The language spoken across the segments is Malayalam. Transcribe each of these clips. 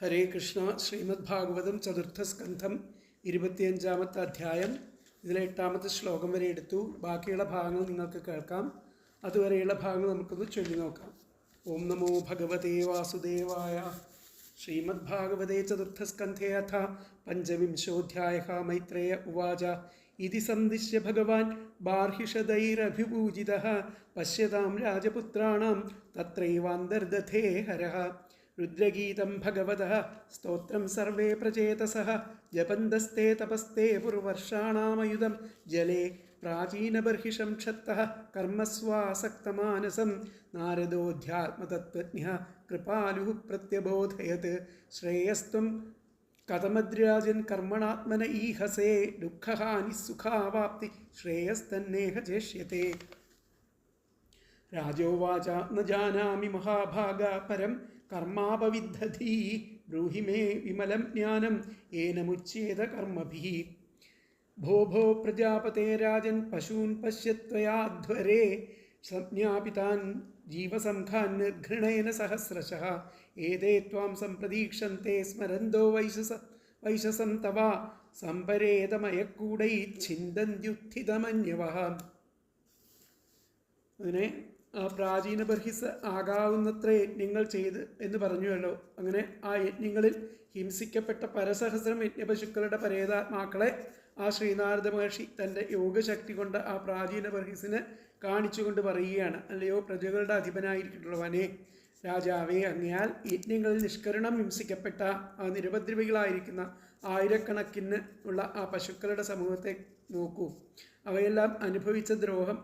ഹരേ കൃഷ്ണ. ശ്രീമദ് ഭാഗവതം ചതുർത്ഥസ്കന്ധം 25-ാമത്തെ അധ്യായം. ഇതിലെ 8-ാമത്തെ ശ്ലോകം വരെ എടുത്തു. ബാക്കിയുള്ള ഭാഗങ്ങൾ നിങ്ങൾക്ക് കേൾക്കാം. അതുവരെയുള്ള ഭാഗങ്ങൾ നമുക്കൊന്ന് ചൊല്ലി നോക്കാം. ഓം നമോ ഭഗവതേ വാസുദേവായ. ശ്രീമദ് ഭാഗവതേ ചതുർത്ഥസ്കന്ധേ അഥ പഞ്ചവിംശോധ്യായഃ. മൈത്രേയ ഉവാച. ഇതി സന്ദിശ്യ ഭഗവാൻ ബാർഹിഷദൈരഭിപൂജിതഃ പശ്യതാം രാജപുത്രാണാം തത്രൈവാന്തർദധേ ഹരഃ. രുദ്രഗീതം ഭഗവതഃ സ്തോത്രം സർവേ പ്രചേതസഃ ജപന്തസ്തേ തപസ്തേ പുർവർഷാണാമയുധം ജലേ പ്രാചീനബർഹിഷം ക്ഷത്തഃ കർമ്മസ്വാസക്തമാനസം. നാരദോധ്യാത്മതത്വജ്ഞഃ കൃപാലുഃ പ്രത്യബോധയത്. ശ്രേയസ്ത്വം കഥമദ്രാജൻ കർമ്മണാത്മന ഈഹസേ. ദുഃഖഹാനി സുഖാവാപ്തി ശ്രേയസ്തന്നേഹ ചേഷ്യത്തെ. രാജോവാച. ന ജാനാമി മഹാഭാഗ പരം കർമാപവിദ്ധധീ. ബ്രൂഹി മേ വിമലം ജ്ഞാനം ഏനമുച്യേത കർമ്മഭിഃ. ഭോ ഭോ പ്രജാപതേ രാജൻ പശൂൻ പശ്യത്വയാധ്വരേ. സംജ്ഞാപിതാൻ ജീവസംഘാൻ നിർഘൃണേന സഹസ്രശഃ. ഏതേ ത്വാം സംപ്രതീക്ഷന്തെ സ്മരന്തോ വൈശസം തവ. സംപരേതമയക്കൂടൈ ഛിന്ദന്ത്യുത്ഥിതമന്യവഃ. അതിനെ പ്രാചീന ബർഹിസ് ആകാവുന്നത്ര യജ്ഞങ്ങൾ ചെയ്ത് എന്ന് പറഞ്ഞുവല്ലോ. അങ്ങനെ ആ യജ്ഞങ്ങളിൽ ഹിംസിക്കപ്പെട്ട പരസഹസ്രം യജ്ഞപശുക്കളുടെ പരേതാത്മാക്കളെ ആ ശ്രീനാരദ മഹർഷി തൻ്റെ യോഗശക്തി കൊണ്ട് ആ പ്രാചീന ബർഹിസിന് കാണിച്ചുകൊണ്ട് പറയുകയാണ്. അല്ലയോ പ്രജകളുടെ അധിപനായിരിക്കുന്നുള്ളവനെ, രാജാവേ, അങ്ങയാൽ യജ്ഞങ്ങളിൽ നിഷ്കരണം ഹിംസിക്കപ്പെട്ട ആ നിരുപദ്രവികളായിരിക്കുന്ന ആയിരക്കണക്കിന് ഉള്ള ആ പശുക്കളുടെ സമൂഹത്തെ നോക്കൂ. അവയെല്ലാം അനുഭവിച്ച ദ്രോഹം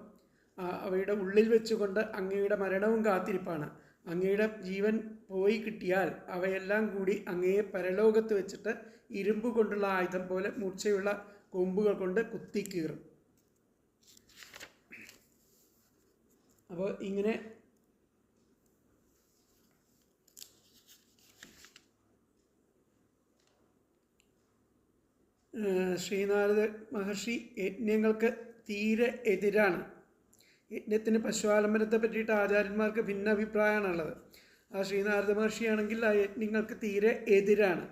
അവയുടെ ഉള്ളിൽ വെച്ചുകൊണ്ട് അങ്ങയുടെ മരണവും കാത്തിരിപ്പാണ്. അങ്ങയുടെ ജീവൻ പോയി കിട്ടിയാൽ അവയെല്ലാം കൂടി അങ്ങയെ പരലോകത്ത് വെച്ചിട്ട് ഇരുമ്പ് കൊണ്ടുള്ള ആയുധം പോലെ മൂർച്ചയുള്ള കൊമ്പുകൾ കൊണ്ട് കുത്തിക്കീറും. അപ്പോൾ ഇങ്ങനെ ശ്രീനാരദ മഹർഷി യജ്ഞങ്ങൾക്ക് തീരെ എതിരാണ്. യജ്ഞത്തിന് പശുവാലംബനത്തെ പറ്റിയിട്ട് ആചാര്യന്മാർക്ക് ഭിന്ന അഭിപ്രായമാണുള്ളത്. ആ ശ്രീനാരദ മഹർഷിയാണെങ്കിൽ ആ യജ്ഞങ്ങൾക്ക് തീരെ എതിരാണ്.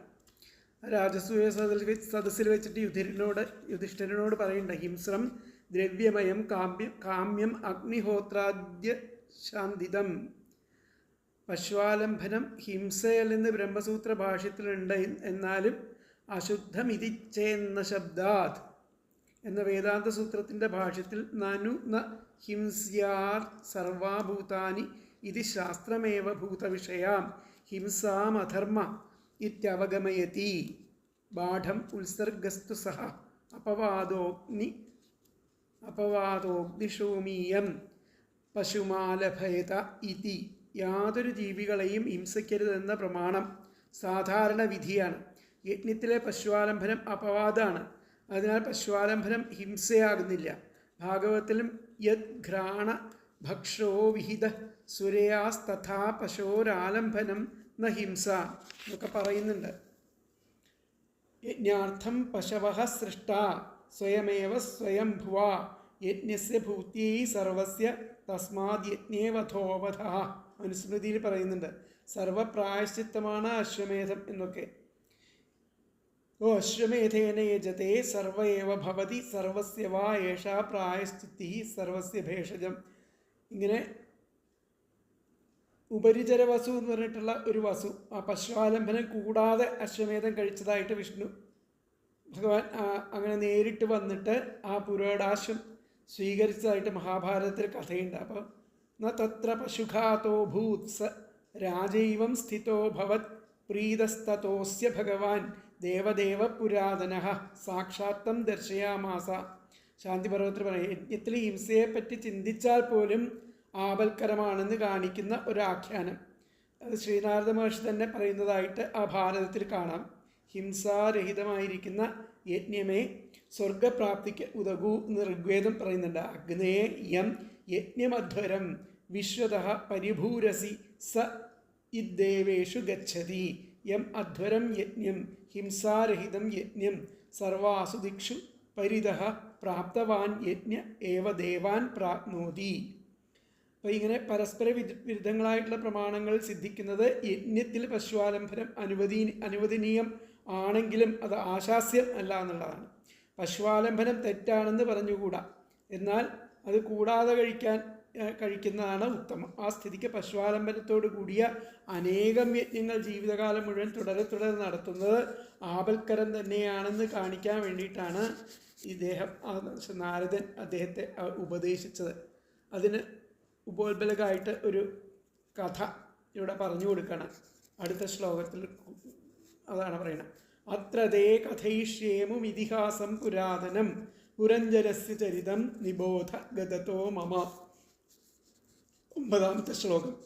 രാജസൂയ സദസ്സിൽ വെച്ചിട്ട് യുധിഷ്ഠിരനോട് പറയണ്ട. ഹിംസ്രം ദ്രവ്യമയം കാമ്യം അഗ്നിഹോത്രാദ്യ ശാന്തിതം. പശുവാലംബനം ഹിംസയല്ലെന്ന് ബ്രഹ്മസൂത്ര ഭാഷ്യത്തിലുണ്ട്. എന്നാലും അശുദ്ധമിതിച്ചെന്ന ശബ്ദാത് എന്ന വേദാന്ത സൂത്രത്തിൻ്റെ ഭാഷ്യത്തിൽ നനു ന ഹിംസ്യാർ സർവാഭൂതാനി ഇതി ശാസ്ത്രമേവ ഭൂതവിഷയാം ഹിംസാമധർമ്മ ഇത്യവഗമയതി. ബാഠം ഉത്സർഗസ്തു സഹ അപവാദോഗ്നിഷോമീയം പശുമാലഭയത ഇതി. യാതൊരു ജീവികളെയും ഹിംസിക്കരുതെന്ന പ്രമാണം സാധാരണ വിധിയാണ്. യജ്ഞത്തിലെ പശുവാലംബനം അപവാദമാണ്. അതിനാൽ പശുവാലംബനം ഹിംസയാകുന്നില്ല. ഭാഗവതത്തിലും യത് ഘ്രാണ ഭക്ഷോ വിഹിത സുരയാസ്തഥാ പശോരാലംബനം ന ഹിംസ എന്നൊക്കെ പറയുന്നുണ്ട്. യജ്ഞാർത്ഥം പശവഃ സൃഷ്ടാ സ്വയമേവ സ്വയംഭുവ യജ്ഞസ്യ ഭൂത്യൈ സർവസ്യ തസ്മാദ് യജ്ഞേ വധോവധഃ. മനുസ്മൃതിയിൽ പറയുന്നുണ്ട്. സർവപ്രായശ്ചിത്തമാണ് അശ്വമേധം എന്നൊക്കെ. ഓ അശ്വമേധേന യജതേ സർവ ഏവ ഭവതി സർവസ്യ വാ ഏഷാ പ്രായശ്ചിത്തി സർവസ്യ ഭേഷജം. ഇങ്ങനെ ഉപരിചര വസു എന്ന് പറഞ്ഞിട്ടുള്ള ഒരു വസു ആ പശുവാലംബനം കൂടാതെ അശ്വമേധം കഴിച്ചതായിട്ട് വിഷ്ണു ഭഗവാൻ അങ്ങനെ നേരിട്ട് വന്നിട്ട് ആ പുരോടാശ്വം സ്വീകരിച്ചതായിട്ട് മഹാഭാരതത്തിൽ കഥയുണ്ട്. അപ്പോൾ ന തത്ര പശുഘാതോ ഭൂത് സ രാജൈവം സ്ഥിതോ ഭവത് പ്രീതസ്തതോസ്യ ഭഗവാൻ ദേവദേവ പുരാതനഃ സാക്ഷാത്തം ദർശയാമാസ. ശാന്തിപർവ്വത്തിൽ പറയും. യജ്ഞത്തിൽ ഹിംസയെപ്പറ്റി ചിന്തിച്ചാൽ പോലും ആപൽക്കരമാണെന്ന് കാണിക്കുന്ന ഒരാഖ്യാനം അത് ശ്രീനാരദ മഹർഷി തന്നെ പറയുന്നതായിട്ട് ആ ഭാരതത്തിൽ കാണാം. ഹിംസാരഹിതമായിരിക്കുന്ന യജ്ഞമേ സ്വർഗപ്രാപ്തിക്ക് ഉതകൂ എന്ന് ഋഗ്വേദം പറയുന്നുണ്ട്. അഗ്നേ യം യജ്ഞമധ്വരം വിശ്വതഃ പരിഭൂരസി സ ഇദ്ദേവേഷു ഗച്ഛതി. യം അധ്വരം യജ്ഞം ഹിംസാരഹിതം യജ്ഞം സർവാസു ദിക്ഷു പരിതഃ പ്രാപ്തവാൻ യജ്ഞ ഏവ ദേവാൻ പ്രാപ്നോതി. അപ്പോൾ ഇങ്ങനെ പരസ്പര വിരുദ്ധങ്ങളായിട്ടുള്ള പ്രമാണങ്ങൾ സിദ്ധിക്കുന്നത് യജ്ഞത്തിൽ പശുവാലംബനം അനുവദനീയം ആണെങ്കിലും അത് ആശാസ്യം അല്ല എന്നുള്ളതാണ്. പശുവാലംബനം തെറ്റാണെന്ന് പറഞ്ഞുകൂടാ, എന്നാൽ അത് കൂടാതെ കഴിക്കുന്നതാണ് ഉത്തമം. ആ സ്ഥിതിക്ക് പശുവാലംബനത്തോടു കൂടിയ അനേകം യജ്ഞങ്ങൾ ജീവിതകാലം മുഴുവൻ തുടരെ നടത്തുന്നത് ആപൽക്കരം തന്നെയാണെന്ന് കാണിക്കാൻ വേണ്ടിയിട്ടാണ് നാരദൻ അദ്ദേഹത്തെ ഉപദേശിച്ചത്. അതിന് ഉപോത്ബലകമായിട്ട് ഒരു കഥ ഇവിടെ പറഞ്ഞു കൊടുക്കണം. അടുത്ത ശ്ലോകത്തിൽ അതാണ് പറയുന്നത്. അത്ര തേ കഥയിഷ്യേമും ഇതിഹാസം പുരാതനം പുരഞ്ജരസ്യ ചരിതം നിബോധ ഗതതോ മമ. 9ാമത്തെ ശ്ലോകം.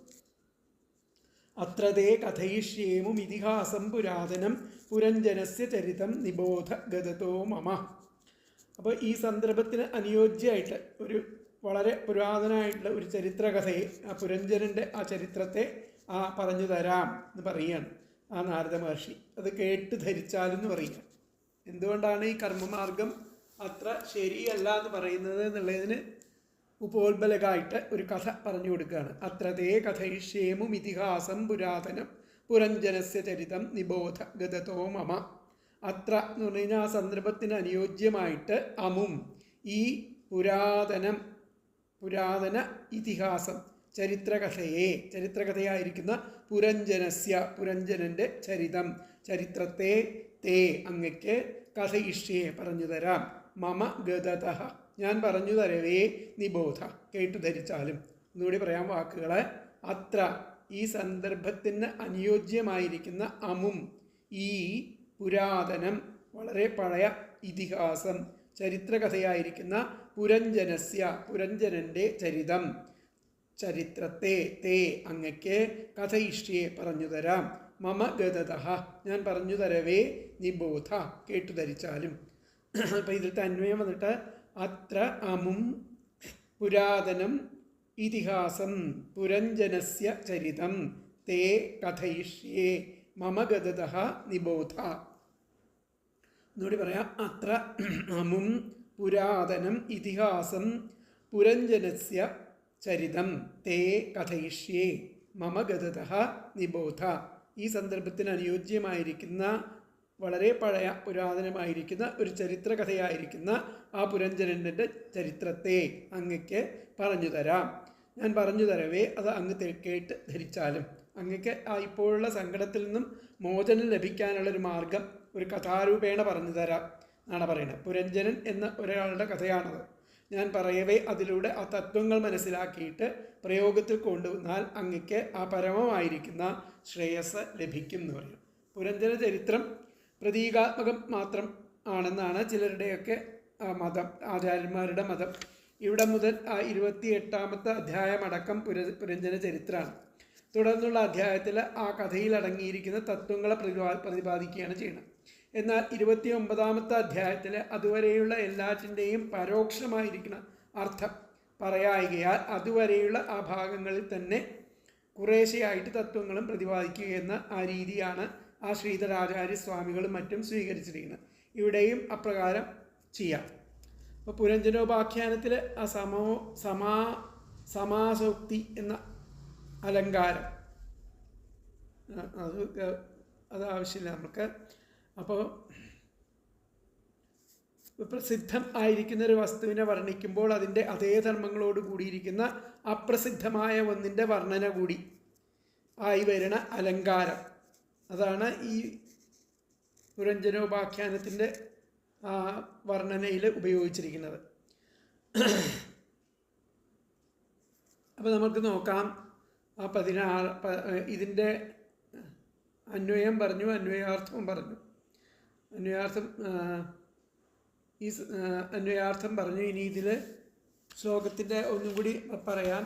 അത്ര തേ കഥയിഷ്യേമും ഇതിഹാസം പുരാതനം പുരഞ്ജനസ്യ ചരിതം നിബോധ ഗതതോ മമ. അപ്പോൾ ഈ സന്ദർഭത്തിന് അനുയോജ്യമായിട്ട് ഒരു വളരെ പുരാതനമായിട്ടുള്ള ഒരു ചരിത്രകഥയെ, ആ പുരഞ്ജനൻ്റെ ആ ചരിത്രത്തെ പറഞ്ഞു തരാം എന്ന് പറയുകയാണ് ആ നാരദ മഹർഷി. അത് കേട്ട് ധരിച്ചാലെന്ന് പറയുക. എന്തുകൊണ്ടാണ് ഈ കർമ്മമാർഗം അത്ര ശരിയല്ല എന്ന് പറയുന്നത് എന്നുള്ളതിന് ഉപോത്ബലകമായിട്ട് ഒരു കഥ പറഞ്ഞു കൊടുക്കുകയാണ്. അത്ര തേ കഥയിഷ്യേമും ഇതിഹാസം പുരാതനം പുരഞ്ജനസ്യ ചരിതം നിബോധ ഗതതോ മമ. അത്ര എന്ന് പറഞ്ഞു കഴിഞ്ഞാൽ ആ സന്ദർഭത്തിന് അനുയോജ്യമായിട്ട് അമും ഈ പുരാതന ഇതിഹാസം ചരിത്രകഥയായിരിക്കുന്ന പുരഞ്ജനൻ്റെ ചരിതം ചരിത്രത്തെ തേ അങ്ങയ്ക്ക് കഥയിഷ്യെ പറഞ്ഞു തരാം. മമ ഗതതഃ ഞാൻ പറഞ്ഞു തരവേ നിബോധ കേട്ടു ധരിച്ചാലും. ഒന്നുകൂടി പറയാം വാക്കുകളെ. അത്ര ഈ സന്ദർഭത്തിന് അനുയോജ്യമായിരിക്കുന്ന അമും ഈ പുരാതനം വളരെ പഴയ ഇതിഹാസം ചരിത്രകഥയായിരിക്കുന്ന പുരഞ്ജനൻ്റെ ചരിതം ചരിത്രത്തെ തേ അങ്ങയ്ക്ക് കഥയിഷ്യെ പറഞ്ഞു തരാം. മമ ഗതതഃ ഞാൻ പറഞ്ഞു തരവേ നിബോധ കേട്ടു ധരിച്ചാലും. അപ്പം ഇതിലത്തെ അന്വയം വന്നിട്ട് അത്ര അമും പുരാതനം ഇതിഹാസം പുരഞ്ജനസ്യ ചരിതം തേ കഥയിഷ്യെ മമ ഗതതഃ നിബോധ. എന്നോട് പറയാം. അത്ര അമും പുരാതനം ഇതിഹാസം പുരഞ്ജനസ്യ ചരിതം തേ കഥയിഷ്യെ മമ ഗതതഃ നിബോധ. ഈ സന്ദർഭത്തിന് അനുയോജ്യമായിരിക്കുന്ന വളരെ പഴയ പുരാതനമായിരിക്കുന്ന ഒരു ചരിത്രകഥയായിരിക്കുന്ന ആ പുരഞ്ജനൻ്റെ ചരിത്രത്തെ അങ്ങയ്ക്ക് പറഞ്ഞു തരാം. ഞാൻ പറഞ്ഞു തരവേ അത് അങ്ങ് കേട്ട് ധരിച്ചാലും. അങ്ങയ്ക്ക് ആ ഇപ്പോഴുള്ള സങ്കടത്തിൽ നിന്നും മോചനം ലഭിക്കാനുള്ളൊരു മാർഗം ഒരു കഥാരൂപേണ പറഞ്ഞു തരാം എന്നാണ് പറയുന്നത്. പുരഞ്ജനൻ എന്ന ഒരാളുടെ കഥയാണത്. ഞാൻ പറയവേ അതിലൂടെ ആ തത്വങ്ങൾ മനസ്സിലാക്കിയിട്ട് പ്രയോഗത്തിൽ കൊണ്ടുവന്നാൽ അങ്ങയ്ക്ക് ആ പരമമായിരിക്കുന്ന ശ്രേയസ് ലഭിക്കും എന്ന് പറയും. പുരഞ്ജന ചരിത്രം പ്രതീകാത്മകം മാത്രം ആണെന്നാണ് ചിലരുടെയൊക്കെ മതം, ആചാര്യന്മാരുടെ മതം. ഇവിടെ മുതൽ ആ 28ാമത്തെ അധ്യായമടക്കം പുരഞ്ജന ചരിത്രമാണ്. തുടർന്നുള്ള അധ്യായത്തിൽ ആ കഥയിൽ അടങ്ങിയിരിക്കുന്ന തത്വങ്ങളെ പ്രതിപാദിക്കുകയാണ് ചെയ്യുന്നത്. എന്നാൽ 29ാമത്തെ അധ്യായത്തിൽ അതുവരെയുള്ള എല്ലാറ്റിൻ്റെയും പരോക്ഷമായിരിക്കുന്ന അർത്ഥം പറയായികയാൽ അതുവരെയുള്ള ആ ഭാഗങ്ങളിൽ തന്നെ കുറേശ്ശെയായിട്ട് തത്വങ്ങളും പ്രതിപാദിക്കുകയെന്ന ആ രീതിയാണ് ആ ശ്രീധരാചാര്യ സ്വാമികളും മറ്റും സ്വീകരിച്ചിരിക്കുന്നത്. ഇവിടെയും അപ്രകാരം ചെയ്യാം. അപ്പോൾ പുരഞ്ജനോപാഖ്യാനത്തിൽ ആ സമാസോക്തി എന്ന അലങ്കാരം അത് ആവശ്യമില്ല നമുക്ക്. അപ്പോൾ പ്രസിദ്ധം ആയിരിക്കുന്ന ഒരു വസ്തുവിനെ വർണ്ണിക്കുമ്പോൾ അതിൻ്റെ അതേ ധർമ്മങ്ങളോട് കൂടിയിരിക്കുന്ന അപ്രസിദ്ധമായ ഒന്നിൻ്റെ വർണ്ണന കൂടി ആയി വരുന്ന അലങ്കാരം, അതാണ് ഈ പുരഞ്ജനോപാഖ്യാനത്തിൻ്റെ വർണ്ണനയിൽ ഉപയോഗിച്ചിരിക്കുന്നത്. അപ്പോൾ നമുക്ക് നോക്കാം. ആ 16 ഇതിൻ്റെ അന്വയം പറഞ്ഞു, അന്വയാർത്ഥവും പറഞ്ഞു. അന്വയാർത്ഥം പറഞ്ഞു. ഇനി ഇതിൽ ശ്ലോകത്തിൻ്റെ ഒന്നും കൂടി പറയാം.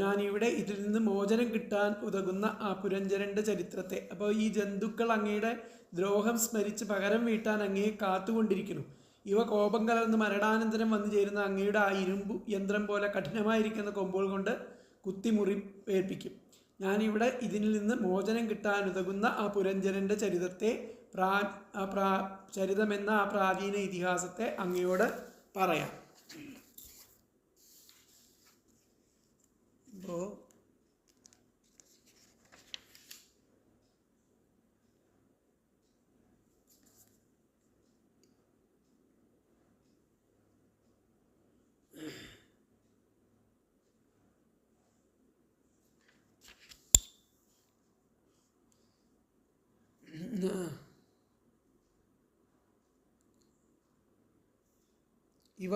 ഞാനിവിടെ ഇതിൽ നിന്ന് മോചനം കിട്ടാൻ ഉതകുന്ന ആ പുരഞ്ജനൻ്റെ ചരിത്രത്തെ, അപ്പോൾ ഈ ജന്തുക്കൾ അങ്ങയുടെ ദ്രോഹം സ്മരിച്ച് പകരം വീട്ടാൻ അങ്ങയെ കാത്തുകൊണ്ടിരിക്കുന്നു. ഇവ കോപം കലർന്ന് മരണാനന്തരം വന്നു ചേരുന്ന അങ്ങയുടെ ആ ഇരുമ്പു യന്ത്രം പോലെ കഠിനമായിരിക്കുന്ന കൊമ്പുകൾ കൊണ്ട് കുത്തിമുറിവേൽപ്പിക്കും. ഞാനിവിടെ ഇതിൽ നിന്ന് മോചനം കിട്ടാനുതകുന്ന ആ പുരഞ്ജനൻ്റെ ചരിതത്തെ ചരിതമെന്ന ആ പ്രാചീന ഇതിഹാസത്തെ അങ്ങയോട് പറയാം. അപ്പോൾ ഇവ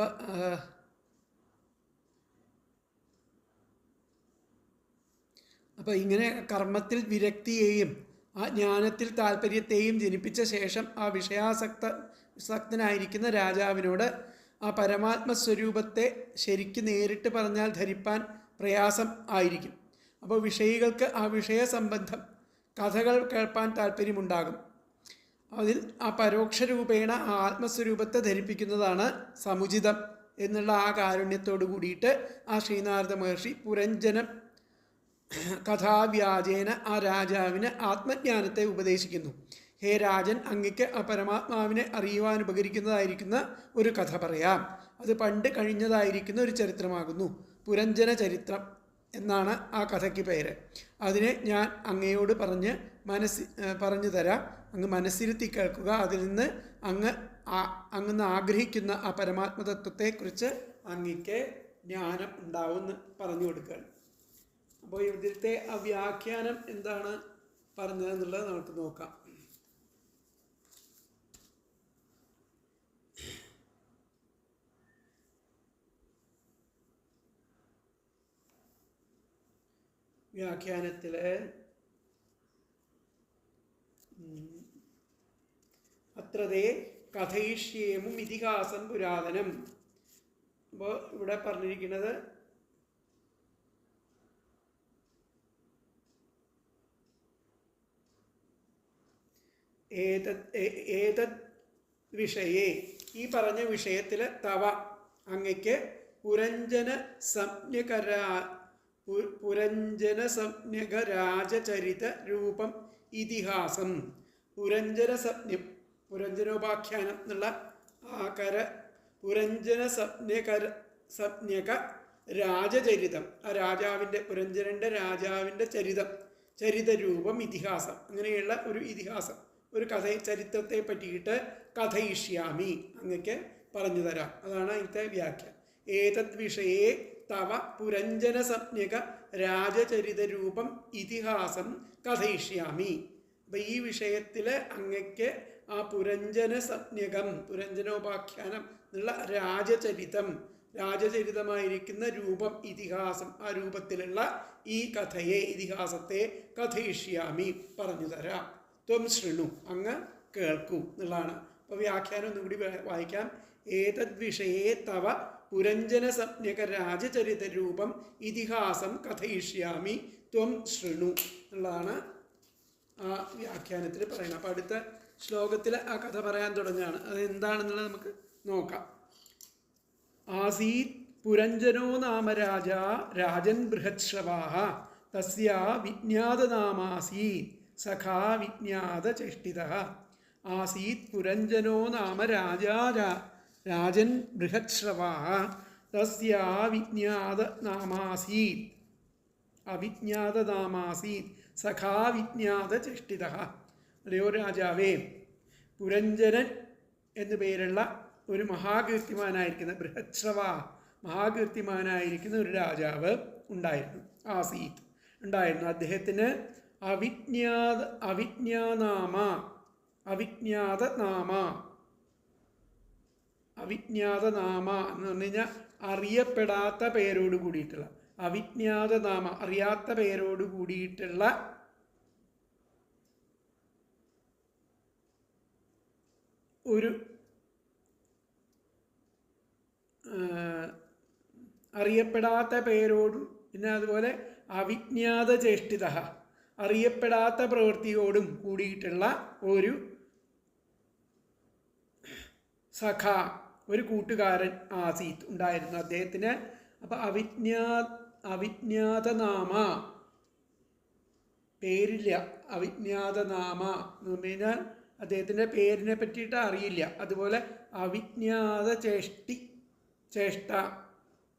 അപ്പോൾ ഇങ്ങനെ കർമ്മത്തിൽ വിരക്തിയെയും ആ ജ്ഞാനത്തിൽ താല്പര്യത്തെയും ജനിപ്പിച്ച ശേഷം ആ വിഷയാസക്തനായിരിക്കുന്ന രാജാവിനോട് ആ പരമാത്മസ്വരൂപത്തെ ശരിക്ക് നേരിട്ട് പറഞ്ഞാൽ ധരിപ്പാൻ പ്രയാസം ആയിരിക്കും. അപ്പോൾ വിഷയികൾക്ക് ആ വിഷയസംബന്ധം കഥകൾ കേൾപ്പാൻ താല്പര്യമുണ്ടാകും. അതിൽ ആ പരോക്ഷ രൂപേണ ആ ആത്മസ്വരൂപത്തെ ധരിപ്പിക്കുന്നതാണ് സമുചിതം എന്നുള്ള ആ കാരുണ്യത്തോടു കൂടിയിട്ട് ആ ശ്രീനാരദ മഹർഷി പുരഞ്ജനം കഥാവ്യാജേന ആ രാജാവിന് ആത്മജ്ഞാനത്തെ ഉപദേശിക്കുന്നു. ഹേ രാജൻ, അങ്ങയ്ക്ക് ആ പരമാത്മാവിനെ അറിയുവാൻ ഉപകരിക്കുന്നതായിരിക്കുന്ന ഒരു കഥ പറയാം. അത് പണ്ട് കഴിഞ്ഞതായിരിക്കുന്ന ഒരു ചരിത്രമാകുന്നു. പുരഞ്ജന ചരിത്രം എന്നാണ് ആ കഥയ്ക്ക് പേര്. അതിനെ ഞാൻ അങ്ങയോട് പറഞ്ഞു തരാം. അങ്ങ് മനസ്സിരുത്തി കേൾക്കുക. അതിൽ നിന്ന് അങ്ങ് ആഗ്രഹിക്കുന്ന ആ പരമാത്മതത്വത്തെക്കുറിച്ച് അങ്ങയ്ക്ക് ജ്ഞാനം ഉണ്ടാവുമെന്ന് പറഞ്ഞു കൊടുക്കുകയാണ്. അപ്പോൾ ഇതിലത്തെ ആ വ്യാഖ്യാനം എന്താണ് പറഞ്ഞതെന്നുള്ളത് നമുക്ക് നോക്കാം. വ്യാഖ്യാനത്തിൽ അത്രതേ കഥയിഷ്യേമും ഇതിഹാസം പുരാതനം. അപ്പോൾ ഇവിടെ പറഞ്ഞിരിക്കുന്നത് ഏതത് വിഷയേ, ഈ പറഞ്ഞ വിഷയത്തിൽ തവ അങ്ങയ്ക്ക് പുരഞ്ജന സംജ്ഞകരാജചരിത രൂപം ഇതിഹാസം. പുരഞ്ജനോപാഖ്യാനം എന്നുള്ള പുരഞ്ജന സംജ്ഞക രാജചരിതം, ആ രാജാവിൻ്റെ പുരഞ്ജനൻ്റെ രാജാവിൻ്റെ ചരിതരൂപം ഇതിഹാസം, അങ്ങനെയുള്ള ഒരു ഇതിഹാസം, ഒരു ചരിത്രത്തെ പറ്റിയിട്ട് കഥയിഷ്യാമി അങ്ങക്ക് പറഞ്ഞു തരാം. അതാണ് അതിൻ്റെ വ്യാഖ്യാനം. ഏതത് വിഷയേ തവ പുരഞ്ജന സംജ്ഞക രാജചരിതരൂപം ഇതിഹാസം കഥയിഷ്യാമി. അപ്പം ഈ വിഷയത്തിൽ അങ്ങക്ക് ആ പുരഞ്ജന സംജ്ഞകം, പുരഞ്ജനോപാഖ്യാനം എന്നുള്ള രാജചരിതമായിരിക്കുന്ന രൂപം ഇതിഹാസം, ആ രൂപത്തിലുള്ള ഈ കഥയെ, ഇതിഹാസത്തെ കഥയിഷ്യാമി പറഞ്ഞു തരാം. ത്വം ശൃണു, അങ്ങ് കേൾക്കൂ എന്നുള്ളതാണ്. അപ്പോൾ വ്യാഖ്യാനം ഒന്നുകൂടി വായിക്കാം. ഏതദ് വിഷയേ തവ പുരഞ്ജന സംജ്ഞക രാജചരിത രൂപം ഇതിഹാസം കഥയിഷ്യാമി ത്വം ശൃണു എന്നുള്ളതാണ് ആ വ്യാഖ്യാനത്തിൽ പറയുന്നത്. അപ്പോൾ അടുത്ത ശ്ലോകത്തിൽ ആ കഥ പറയാൻ തുടങ്ങുകയാണ്. അത് എന്താണെന്നുള്ളത് നമുക്ക് നോക്കാം. ആസീത് പുരഞ്ജനോ നാമ രാജൻ ബൃഹത്ശ്രവാഹ തസ്യ വിജ്ഞാതനാമാസീത് സഖാ വിജ്ഞാതചേഷ്ടിതഃ. ആസീത് പുരഞ്ജനോ നാമ രാജൻ ബൃഹത്ശ്രവാഹ തസ്യ അവിജ്ഞാതനാമാസീത് സഖാ വിജ്ഞാതചേഷ്ടിതഃ. അല്ലയോ രാജാവേ, പുരഞ്ജനൻ എന്നു പേരുള്ള ഒരു മഹാകീർത്തിമാനായിരിക്കുന്ന മഹാകീർത്തിമാനായിരിക്കുന്ന ഒരു രാജാവ് ഉണ്ടായിരുന്നു. ആസീത് ഉണ്ടായിരുന്നു. അദ്ദേഹത്തിന് അവിജ്ഞാതനാമ എന്ന് പറഞ്ഞു കഴിഞ്ഞാൽ അറിയപ്പെടാത്ത പേരോട് കൂടിയിട്ടുള്ള, അവിജ്ഞാതനാമ അറിയാത്ത പേരോട് കൂടിയിട്ടുള്ള ഒരു അറിയപ്പെടാത്ത പേരോടും പിന്നെ അതുപോലെ അവിജ്ഞാതചേഷ്ടിത അറിയപ്പെടാത്ത പ്രവൃത്തിയോടും കൂടിയിട്ടുള്ള ഒരു ഒരു കൂട്ടുകാരൻ ആസീത്ത് ഉണ്ടായിരുന്നു അദ്ദേഹത്തിന്. അപ്പോൾ അവിജ്ഞാതനാമ, പേരില്ല, അവിജ്ഞാതനാമ എന്ന് പറഞ്ഞു കഴിഞ്ഞാൽ അദ്ദേഹത്തിൻ്റെ പേരിനെ പറ്റിയിട്ട് അറിയില്ല. അതുപോലെ അവിജ്ഞാത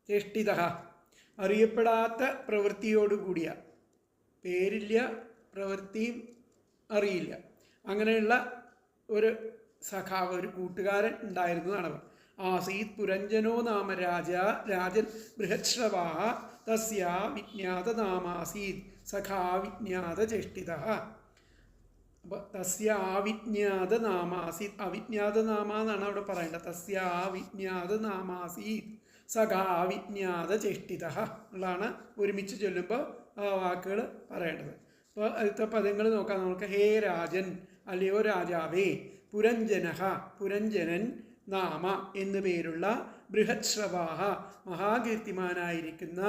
ചേഷ്ടിത, അറിയപ്പെടാത്ത പ്രവൃത്തിയോടുകൂടിയ, പേരില്ല പ്രവൃത്തിയും അറിയില്ല, അങ്ങനെയുള്ള ഒരു സഖാവ്, ഒരു കൂട്ടുകാരൻ ഉണ്ടായിരുന്നു എന്നാണ്. ആസീത് പുരഞ്ജനോ നാമ രാജൻ ബൃഹശ്രവാ തസ്യ വിജ്ഞാതനാമാസീത് സഖാ വിജ്ഞാതചേഷ്ടിത. അപ്പോൾ തസ്യ വിജ്ഞാതനാമാസീത്, അവിജ്ഞാതനാമ എന്നാണ് അവിടെ പറയേണ്ടത്. തസ്യ വിജ്ഞാതനാമാസീത് സഖാ വിജ്ഞാതചേഷ്ടിത എന്നുള്ളതാണ് ഒരുമിച്ച് ചൊല്ലുമ്പോൾ ആ വാക്കുകൾ പറയേണ്ടത്. അപ്പോൾ അടുത്ത പദങ്ങൾ നോക്കാം നമുക്ക്. ഹേ രാജൻ, അല്ലയോ രാജാവേ, പുരഞ്ജനൻ നാമ എന്നു പേരുള്ള ബൃഹശ്രവാഹ, മഹാകീർത്തിമാനായിരിക്കുന്ന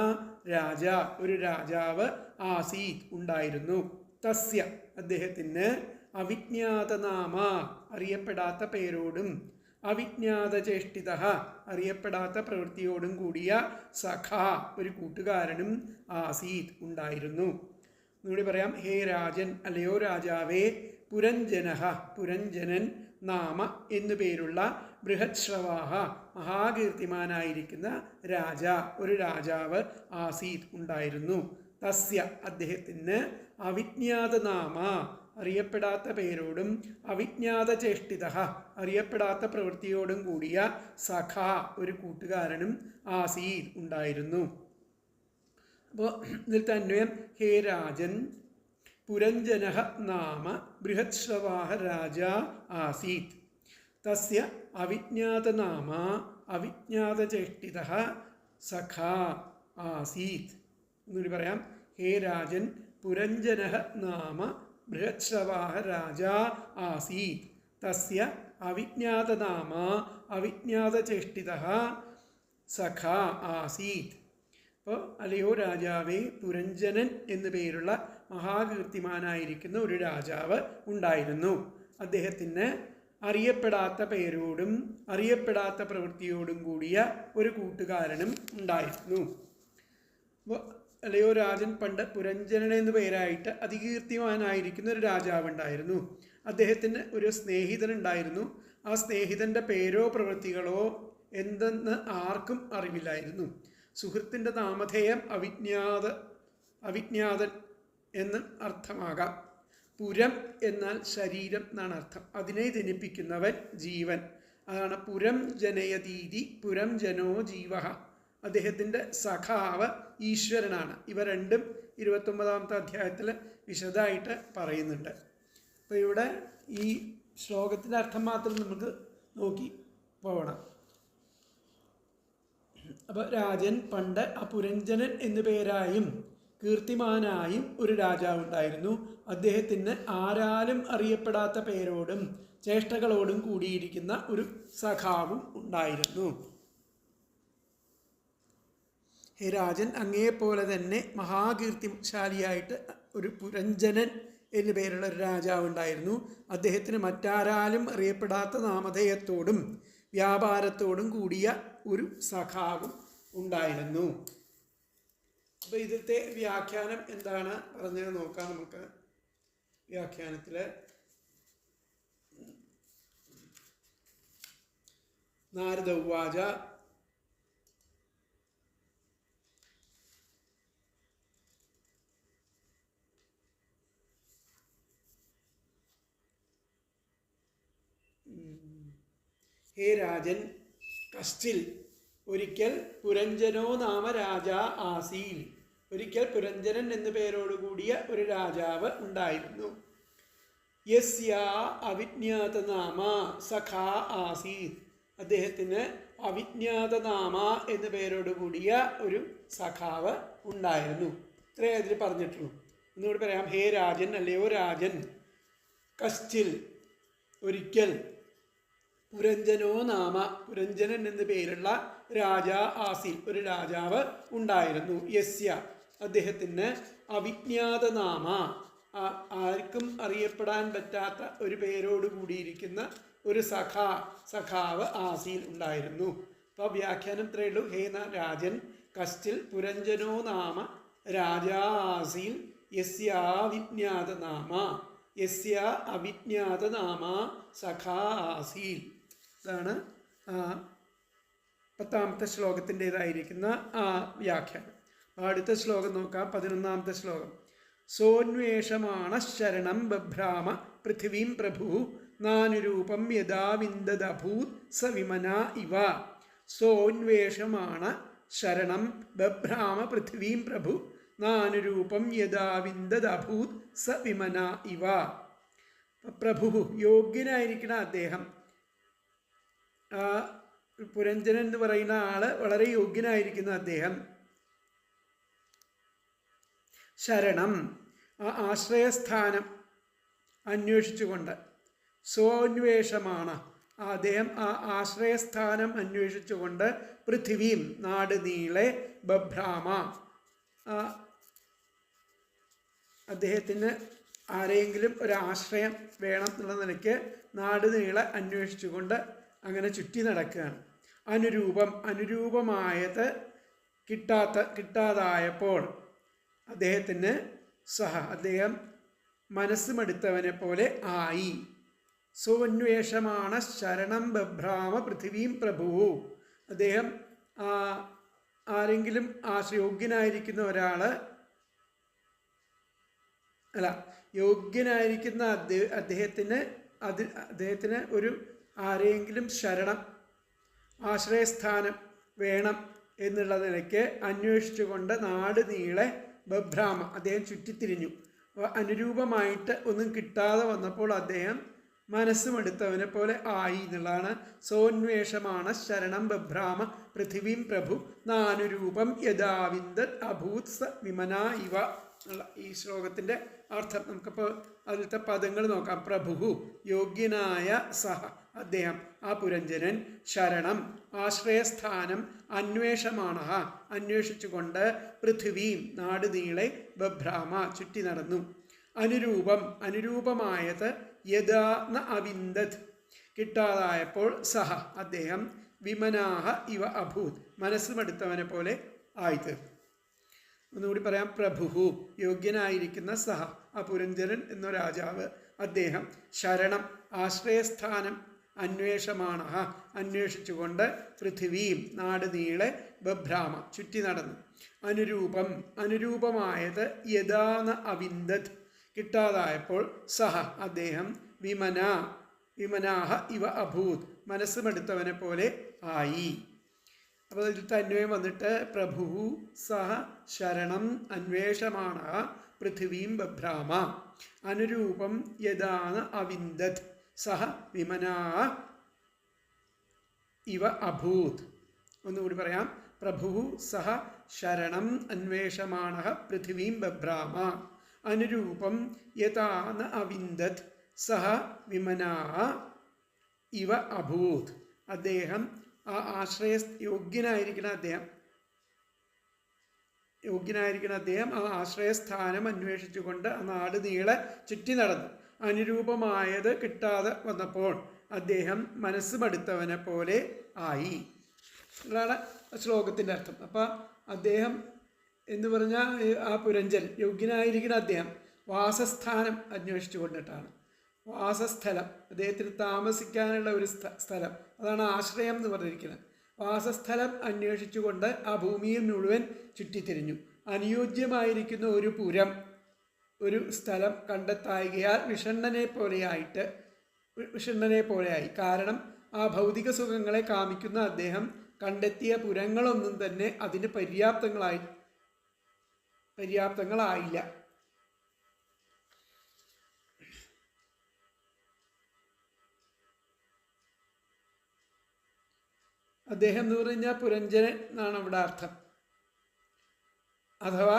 ഒരു രാജാവ് ആസീത് ഉണ്ടായിരുന്നു. തസ്യ അദ്ദേഹത്തിന് അവിജ്ഞാതനാമ അറിയപ്പെടാത്ത പേരോടും അവിജ്ഞാതചേഷ്ടിത അറിയപ്പെടാത്ത പ്രവൃത്തിയോടും കൂടിയ സഖ ഒരു കൂട്ടുകാരനും ആസീത് ഉണ്ടായിരുന്നു. ഒന്നുകൂടി പറയാം. ഹേ രാജൻ, അല്ലയോ രാജാവേ, പുരഞ്ജനൻ നാമ എന്നു പേരുള്ള ബൃഹശ്രവാഹ മഹാകീർത്തിമാനായിരിക്കുന്ന ഒരു രാജാവ് ആസീത് ഉണ്ടായിരുന്നു. തസ്യ അദ്ദേഹത്തിന് അവിജ്ഞാതനാമ അറിയപ്പെടാത്ത പേരോടും അവിജ്ഞാതചേഷ്ടിത അറിയപ്പെടാത്ത പ്രവൃത്തിയോടും കൂടിയ സഖ ഒരു കൂട്ടുകാരനും ആസീത് ഉണ്ടായിരുന്നു. അപ്പോൾ ഇതിൽ തന്വയം. ഹേ രാജൻ, പുരഞ്ജന നാമ ബൃഹശ്രവാഹ രാജ ആസീത്. തസ്യ അവിജ്ഞാതനാമ അവിജ്ഞാതചേഷ്ടിത സഖാ ആസീത്. എന്നുകൂടി പറയാം. ഹേ രാജൻ, പുരഞ്ജന നാമ ബൃഹശ്രവാഹ രാജ ആസീത്. തസ്യ അവിജ്ഞാതനാമ അവിജ്ഞാതചേഷ്ടിത സഖാ ആസീത്. അപ്പോൾ അല്ലയോ രാജാവേ, പുരഞ്ജനൻ എന്നു പേരുള്ള മഹാകീർത്തിമാനായിരിക്കുന്ന ഒരു രാജാവ് ഉണ്ടായിരുന്നു. അദ്ദേഹത്തിന് അറിയപ്പെടാത്ത പേരോടും അറിയപ്പെടാത്ത പ്രവൃത്തിയോടും കൂടിയ ഒരു കൂട്ടുകാരനും ഉണ്ടായിരുന്നു. അപ്പോൾ അല്ലയോ രാജൻ, പണ്ട് പുരഞ്ജനൻ എന്നു പേരായിട്ട് അതികീർത്തിമാനായിരിക്കുന്ന ഒരു രാജാവ് ഉണ്ടായിരുന്നു. അദ്ദേഹത്തിന് ഒരു സ്നേഹിതനുണ്ടായിരുന്നു. ആ സ്നേഹിതൻ്റെ പേരോ പ്രവൃത്തികളോ എന്തെന്ന് ആർക്കും അറിവില്ലായിരുന്നു. സുഹൃത്തിൻ്റെ നാമധേയം അവിജ്ഞാതൻ എന്ന് അർത്ഥമാകാം. പുരം എന്നാൽ ശരീരം എന്നാണ് അർത്ഥം. അതിനെ ജനിപ്പിക്കുന്നവൻ ജീവൻ. അതാണ് പുരം ജനയതീതി പുരം ജനോ ജീവ. അദ്ദേഹത്തിൻ്റെ സഖാവ് ഈശ്വരനാണ്. ഇവ രണ്ടും 29ാമത്തെ അധ്യായത്തിൽ വിശദമായിട്ട് പറയുന്നുണ്ട്. അപ്പോൾ ഇവിടെ ഈ ശ്ലോകത്തിൻ്റെ അർത്ഥം മാത്രം നമുക്ക് നോക്കി പോകണം. അപ്പോൾ രാജൻ പണ്ട് പുരഞ്ജനൻ എന്നു പേരായും കീർത്തിമാനായും ഒരു രാജാവുണ്ടായിരുന്നു. അദ്ദേഹത്തിന് ആരാലും അറിയപ്പെടാത്ത പേരോടും ചേഷ്ടകളോടും കൂടിയിരിക്കുന്ന ഒരു സഖാവും ഉണ്ടായിരുന്നു. ഹേ രാജൻ, അങ്ങേപ്പോലെ തന്നെ മഹാകീർത്തിശാലിയായിട്ട് ഒരു പുരഞ്ജനൻ എന്നു പേരുള്ള ഒരു രാജാവുണ്ടായിരുന്നു. അദ്ദേഹത്തിന് മറ്റാരാലും അറിയപ്പെടാത്ത നാമധേയത്തോടും വ്യാപാരത്തോടും കൂടിയ ഒരു സഖാവും ഉണ്ടായിരുന്നു. അപ്പോൾ ഇതിലത്തെ വ്യാഖ്യാനം എന്താണ് പറഞ്ഞത് നോക്കാം നമുക്ക്. വ്യാഖ്യാനത്തിൽ നാരദ ഉവാച ഹേ രാജൻ, കശ്ചിൽ ഒരിക്കൽ പുരഞ്ജനോ നാമ രാജ ആസീൽ. ഒരിക്കൽ പുരഞ്ജനൻ എന്നു പേരോടുകൂടിയ ഒരു രാജാവ് ഉണ്ടായിരുന്നു. യസ്യ അവിജ്ഞാതനാമ സഖാ ആസീത്. അദ്ദേഹത്തിന് അവിജ്ഞാതനാമ എന്നു പേരോടുകൂടിയ ഒരു സഖാവ് ഉണ്ടായിരുന്നു. ഇത്രയേ അതിൽ പറഞ്ഞിട്ടുള്ളൂ. ഒന്നുകൂടി പറയാം. ഹേ രാജൻ, അല്ലയോ രാജൻ, കശ്ചിൽ ഒരിക്കൽ പുരഞ്ജനോ നാമ പുരഞ്ജനൻ എന്നു പേരുള്ള രാജ ആസീൽ ഒരു രാജാവ് ഉണ്ടായിരുന്നു. യസ്യ അദ്ദേഹത്തിന് അവിജ്ഞാതനാമ ആർക്കും അറിയപ്പെടാൻ പറ്റാത്ത ഒരു പേരോട് കൂടിയിരിക്കുന്ന ഒരു സഖാവ് ആസീൽ ഉണ്ടായിരുന്നു. അപ്പോൾ വ്യാഖ്യാനം ഇത്രയേ ഉള്ളൂ. ഹേ രാജൻ, കശ്ചിൽ പുരഞ്ജനോ നാമ രാജാസീൽ യസ്യാ വിജ്ഞാതനാമ യസ്യ അവിജ്ഞാതനാമ സഖാ ആസീൽ. ഇതാണ് 10ാമത്തെ ശ്ലോകത്തിൻ്റെതായിരിക്കുന്ന ആ വ്യാഖ്യാനം. അടുത്ത ശ്ലോകം നോക്കാം. 11ാമത്തെ ശ്ലോകം. സോന്വേഷമാണ് ശരണം ബഭ്രാമ പൃഥിവീം പ്രഭു നാനുരൂപം യഥാ വിന്ദദഭൂത് സ വിമന ഇവ. സോന്വേഷമാണ് ശരണം ബഭ്രാമ പൃഥിവീം പ്രഭു നാനുരൂപം യഥാ വിന്ദദഭൂത് സ വിമന ഇവ. പ്രഭു യോഗ്യനായിരിക്കുന്ന അദ്ദേഹം, പുരഞ്ജനൻ എന്ന് പറയുന്ന ആള് വളരെ യോഗ്യനായിരിക്കുന്ന അദ്ദേഹം ശരണം ആ ആശ്രയസ്ഥാനം അന്വേഷിച്ചുകൊണ്ട്, സോന്വേഷമാണ് അദ്ദേഹം ആ ആശ്രയസ്ഥാനം അന്വേഷിച്ചുകൊണ്ട് പൃഥിവീം നാട് നീളെ ബഭ്രാമ അദ്ദേഹത്തിന് ആരെങ്കിലും ഒരാശ്രയം വേണം എന്നുള്ള നിലയ്ക്ക് നാട് നീളെ അന്വേഷിച്ചുകൊണ്ട് അങ്ങനെ ചുറ്റി നടക്കുകയാണ്. അനുരൂപമായത് കിട്ടാതായപ്പോൾ അദ്ദേഹത്തിന് അദ്ദേഹം മനസ്സുമെടുത്തവനെ പോലെ ആയി. സോന്വേഷമാണ് ശരണം ബഭ്രാമ പൃഥിവീം പ്രഭു. അദ്ദേഹം ആരെങ്കിലും യോഗ്യനായിരിക്കുന്ന ഒരാൾ യോഗ്യനായിരിക്കുന്ന അദ്ദേഹത്തിന് ഒരു ആരെങ്കിലും ശരണം ആശ്രയസ്ഥാനം വേണം എന്നുള്ള നിലയ്ക്ക് അന്വേഷിച്ചുകൊണ്ട് നാട് നീളെ ബഭ്രാമ അദ്ദേഹം ചുറ്റിത്തിരിഞ്ഞു. അനുരൂപമായിട്ട് ഒന്നും കിട്ടാതെ വന്നപ്പോൾ അദ്ദേഹം മനസ്സുമെടുത്തവനെ പോലെ ആയി എന്നുള്ളതാണ്. സോന്വേഷമാണ് ശരണം ബഭ്രാമ പൃഥിവീം പ്രഭു നാനുരൂപം യഥാവിന്ദത് അഭൂത് സ വിമന ഇവ എന്നുള്ള ഈ ശ്ലോകത്തിൻ്റെ അർത്ഥം. നമുക്കിപ്പോൾ അതിലത്തെ പദങ്ങൾ നോക്കാം. പ്രഭു യോഗ്യനായ സഹ അദ്ദേഹം ആ പുരഞ്ജനൻ, ശരണം ആശ്രയസ്ഥാനം, അന്വേഷമാണ് അന്വേഷിച്ചുകൊണ്ട്, പൃഥിവീം നാട് നീളെ ബഭ്രാമ ചുറ്റി നടന്നു, അനുരൂപമായത് യഥാ ന അവിന്ദത് കിട്ടാതായപ്പോൾ സഹ അദ്ദേഹം വിമനാഹ ഇവ അഭൂത് മനസ്സുമെടുത്തവനെ പോലെ ആയിത്തീർന്നു. ഒന്നുകൂടി പറയാം. പ്രഭു യോഗ്യനായിരിക്കുന്ന സഹ ആ പുരഞ്ജനൻ എന്ന രാജാവ് അദ്ദേഹം ശരണം ആശ്രയസ്ഥാനം അന്വേഷമാണ് അന്വേഷിച്ചുകൊണ്ട് പൃഥിവീം നാട് നീളെ ബഭ്രാമ ചുറ്റി നടന്നു, അനുരൂപമായത് യഥാന അവിന്ദത് കിട്ടാതായപ്പോൾ സഹ അദ്ദേഹം വിമനാഹ ഇവ അഭൂത് മനസ്സുമെടുത്തവനെ പോലെ ആയി. അപ്പോൾ ഇതിലത്തെ അന്വയം വന്നിട്ട് പ്രഭു സഹ ശരണം അന്വേഷമാണ് പൃഥിവീം ബഭ്രാമ അനുരൂപം യഥാന അവിന്ദത് സഹ വിമനാ ഇവ അഭൂത്. ഒന്നുകൂടി പറയാം. പ്രഭു സഹ ശരണം അന്വേഷമാണ പൃഥിവീം ബഭ്രാമ അനുരൂപം യഥാന അവിന്ദത് സഹ വിമനാ ഇവ അഭൂത്. അദ്ദേഹം ആ യോഗ്യനായിരിക്കുന്ന അദ്ദേഹം ആ ആശ്രയസ്ഥാനം അന്വേഷിച്ചുകൊണ്ട് ആ നാട് നീളെ ചുറ്റി നടന്നു. അനുരൂപമായത് കിട്ടാതെ വന്നപ്പോൾ അദ്ദേഹം മനസ്സുമടുത്തവനെ പോലെ ആയി. അതാണ് ശ്ലോകത്തിൻ്റെ അർത്ഥം. അപ്പം അദ്ദേഹം എന്ന് പറഞ്ഞാൽ ആ പുരഞ്ജൻ യോഗ്യനായിരിക്കുന്ന അദ്ദേഹം വാസസ്ഥാനം അന്വേഷിച്ചു കൊണ്ടിട്ടാണ്. വാസസ്ഥലം അദ്ദേഹത്തിന് താമസിക്കാനുള്ള ഒരു സ്ഥലം, അതാണ് ആശ്രയം എന്ന് പറഞ്ഞിരിക്കുന്നത്. വാസസ്ഥലം അന്വേഷിച്ചുകൊണ്ട് ആ ഭൂമിയിൽ മുഴുവൻ ചുറ്റിത്തിരിഞ്ഞു. അനുയോജ്യമായിരിക്കുന്ന ഒരു പുരം, ഒരു സ്ഥലം കണ്ടെത്തായികയാൽ വിഷണ്ണനെ പോലെയായി. കാരണം ആ ഭൗതിക സുഖങ്ങളെ കാമിക്കുന്ന അദ്ദേഹം കണ്ടെത്തിയ പുരങ്ങളൊന്നും തന്നെ അതിന് പര്യാപ്തങ്ങളായില്ല. അദ്ദേഹം എന്ന് പറഞ്ഞാൽ പുരഞ്ജനൻ എന്നാണ് അവിടെ അർത്ഥം. അഥവാ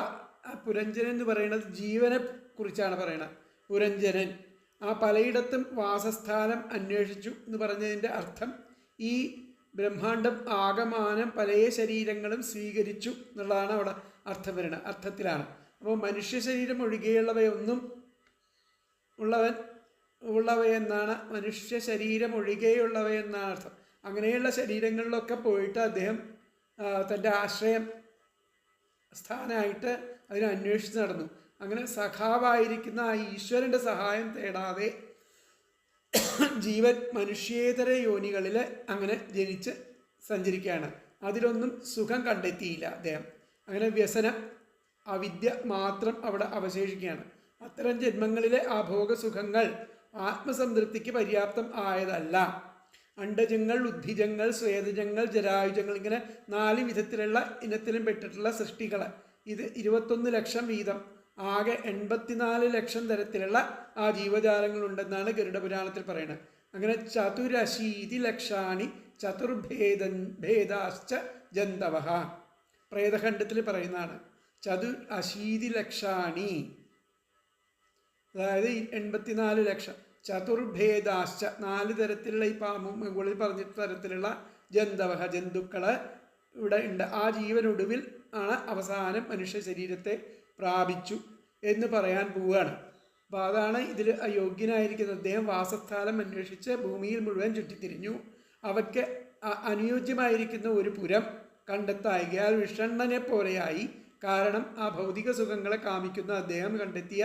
പുരഞ്ജനൻ എന്ന് പറയുന്നത് ജീവനെ കുറിച്ചാണ് പറയുന്നത്. പുരഞ്ജനൻ ആ പലയിടത്തും വാസസ്ഥാനം അന്വേഷിച്ചു എന്ന് പറഞ്ഞതിൻ്റെ അർത്ഥം ഈ ബ്രഹ്മാണ്ടം ആകമാനം പല ശരീരങ്ങളും സ്വീകരിച്ചു എന്നുള്ളതാണ് അവിടെ അർത്ഥം വരുന്നത്. അർത്ഥത്തിലാണ്. അപ്പോൾ മനുഷ്യ ശരീരം ഒഴികെയുള്ളവയൊന്നും ഉള്ളവയെന്നാണ്, മനുഷ്യ ശരീരം ഒഴികെയുള്ളവയെന്നാണ് അർത്ഥം. അങ്ങനെയുള്ള ശരീരങ്ങളിലൊക്കെ പോയിട്ട് അദ്ദേഹം തൻ്റെ ആശ്രയം സ്ഥാനമായിട്ട് അതിനെ അന്വേഷിച്ച് നടന്നു. അങ്ങനെ സഖാവായിരിക്കുന്ന ആ ഈശ്വരൻ്റെ സഹായം തേടാതെ ജീവൻ മനുഷ്യേതര യോനികളിൽ അങ്ങനെ ജനിച്ച് സഞ്ചരിക്കുകയാണ്. അതിലൊന്നും സുഖം കണ്ടെത്തിയില്ല അദ്ദേഹം. അങ്ങനെ വ്യസന അവിദ്യ മാത്രം അവിടെ അവശേഷിക്കുകയാണ്. അത്തരം ജന്മങ്ങളിലെ ആ ഭോഗസുഖങ്ങൾ ആത്മസംതൃപ്തിക്ക് പര്യാപ്തം ആയതല്ല. അണ്ടജങ്ങൾ, ഉദ്ഭിജങ്ങൾ, സ്വേദജങ്ങൾ, ജരായുജങ്ങൾ, ഇങ്ങനെ 4 വിധത്തിലുള്ള ഇനത്തിലും പെട്ടിട്ടുള്ള സൃഷ്ടികൾ. ഇത് 21 ലക്ഷം വീതം, ആകെ 84 ലക്ഷം തരത്തിലുള്ള ആ ജീവജാലങ്ങളുണ്ടെന്നാണ് ഗരുഡപുരാണത്തിൽ പറയുന്നത്. അങ്ങനെ ചതുരശീതി ലക്ഷാണി ചതുർഭേദാശ്ച ജന്തവ പ്രേതഖണ്ഡത്തിൽ പറയുന്നതാണ്. ചതുരശീതി ലക്ഷാണി, അതായത് 84 ലക്ഷം. ചതുർഭേദാശ്ച 4 തരത്തിലുള്ള, ഈ മുകളിൽ പറഞ്ഞ തരത്തിലുള്ള ജന്തവ ജന്തുക്കൾ ഇവിടെ ഉണ്ട്. ആ ജീവനൊടുവിൽ ആണ് അവസാനം മനുഷ്യ ശരീരത്തെ പ്രാപിച്ചു എന്ന് പറയാൻ പോവുകയാണ്. അപ്പോൾ അതാണ് ഇതിൽ അയോഗ്യനായിരിക്കുന്ന അദ്ദേഹം വാസസ്ഥാനം അന്വേഷിച്ച് ഭൂമിയിൽ മുഴുവൻ ചുറ്റിത്തിരിഞ്ഞു. അവയ്ക്ക് അനുയോജ്യമായിരിക്കുന്ന ഒരു പുരം കണ്ടെത്തായികയാൽ വിഷണ്ണനെ പോലെയായി. കാരണം ആ ഭൗതിക സുഖങ്ങളെ കാമിക്കുന്ന അദ്ദേഹം കണ്ടെത്തിയ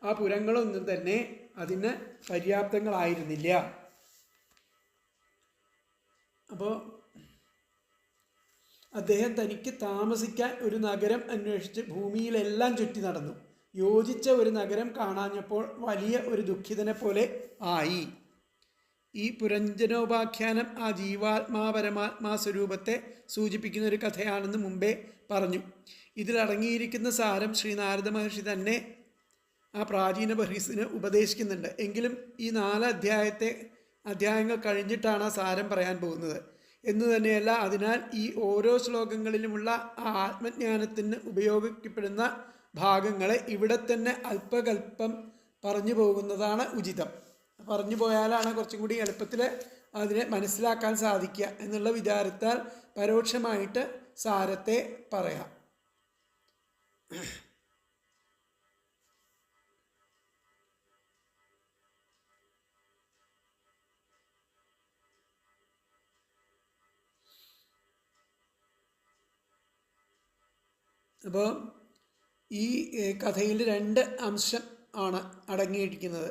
ആ പുരങ്ങളൊന്നും തന്നെ അതിന് പര്യാപ്തങ്ങളായിരുന്നില്ല. അപ്പോൾ അദ്ദേഹം തനിക്ക് താമസിക്കാൻ ഒരു നഗരം അന്വേഷിച്ച് ഭൂമിയിലെല്ലാം ചുറ്റി നടന്നു. യോജിച്ച ഒരു നഗരം കാണാഞ്ഞപ്പോൾ വലിയ ഒരു ദുഃഖിതനെ പോലെ ആയി. ഈ പുരഞ്ജനോപാഖ്യാനം ആ ജീവാത്മാ സ്വരൂപത്തെ സൂചിപ്പിക്കുന്ന ഒരു കഥയാണെന്ന് മുമ്പേ പറഞ്ഞു. ഇതിലടങ്ങിയിരിക്കുന്ന സാരം ശ്രീനാരദ മഹർഷി തന്നെ ആ പ്രാചീന ബർഹിസിന് ഉപദേശിക്കുന്നുണ്ട്. എങ്കിലും ഈ 4 അധ്യായങ്ങൾ കഴിഞ്ഞിട്ടാണ് ആ സാരം പറയാൻ പോകുന്നത് എന്ന് തന്നെയല്ല. അതിനാൽ ഈ ഓരോ ശ്ലോകങ്ങളിലുമുള്ള ആ ആത്മജ്ഞാനത്തിന് ഉപയോഗിക്കപ്പെടുന്ന ഭാഗങ്ങളെ ഇവിടെ തന്നെ അല്പകല്പം പറഞ്ഞു പോകുന്നതാണ് ഉചിതം. പറഞ്ഞു പോയാലാണ് കുറച്ചും കൂടി എളുപ്പത്തിൽ അതിനെ മനസ്സിലാക്കാൻ സാധിക്കുക എന്നുള്ള വിചാരത്താൽ പരോക്ഷമായിട്ട് സാരത്തെ പറയാം. അപ്പോൾ ഈ കഥയിൽ 2 അംശം ആണ് അടങ്ങിയിരിക്കുന്നത്.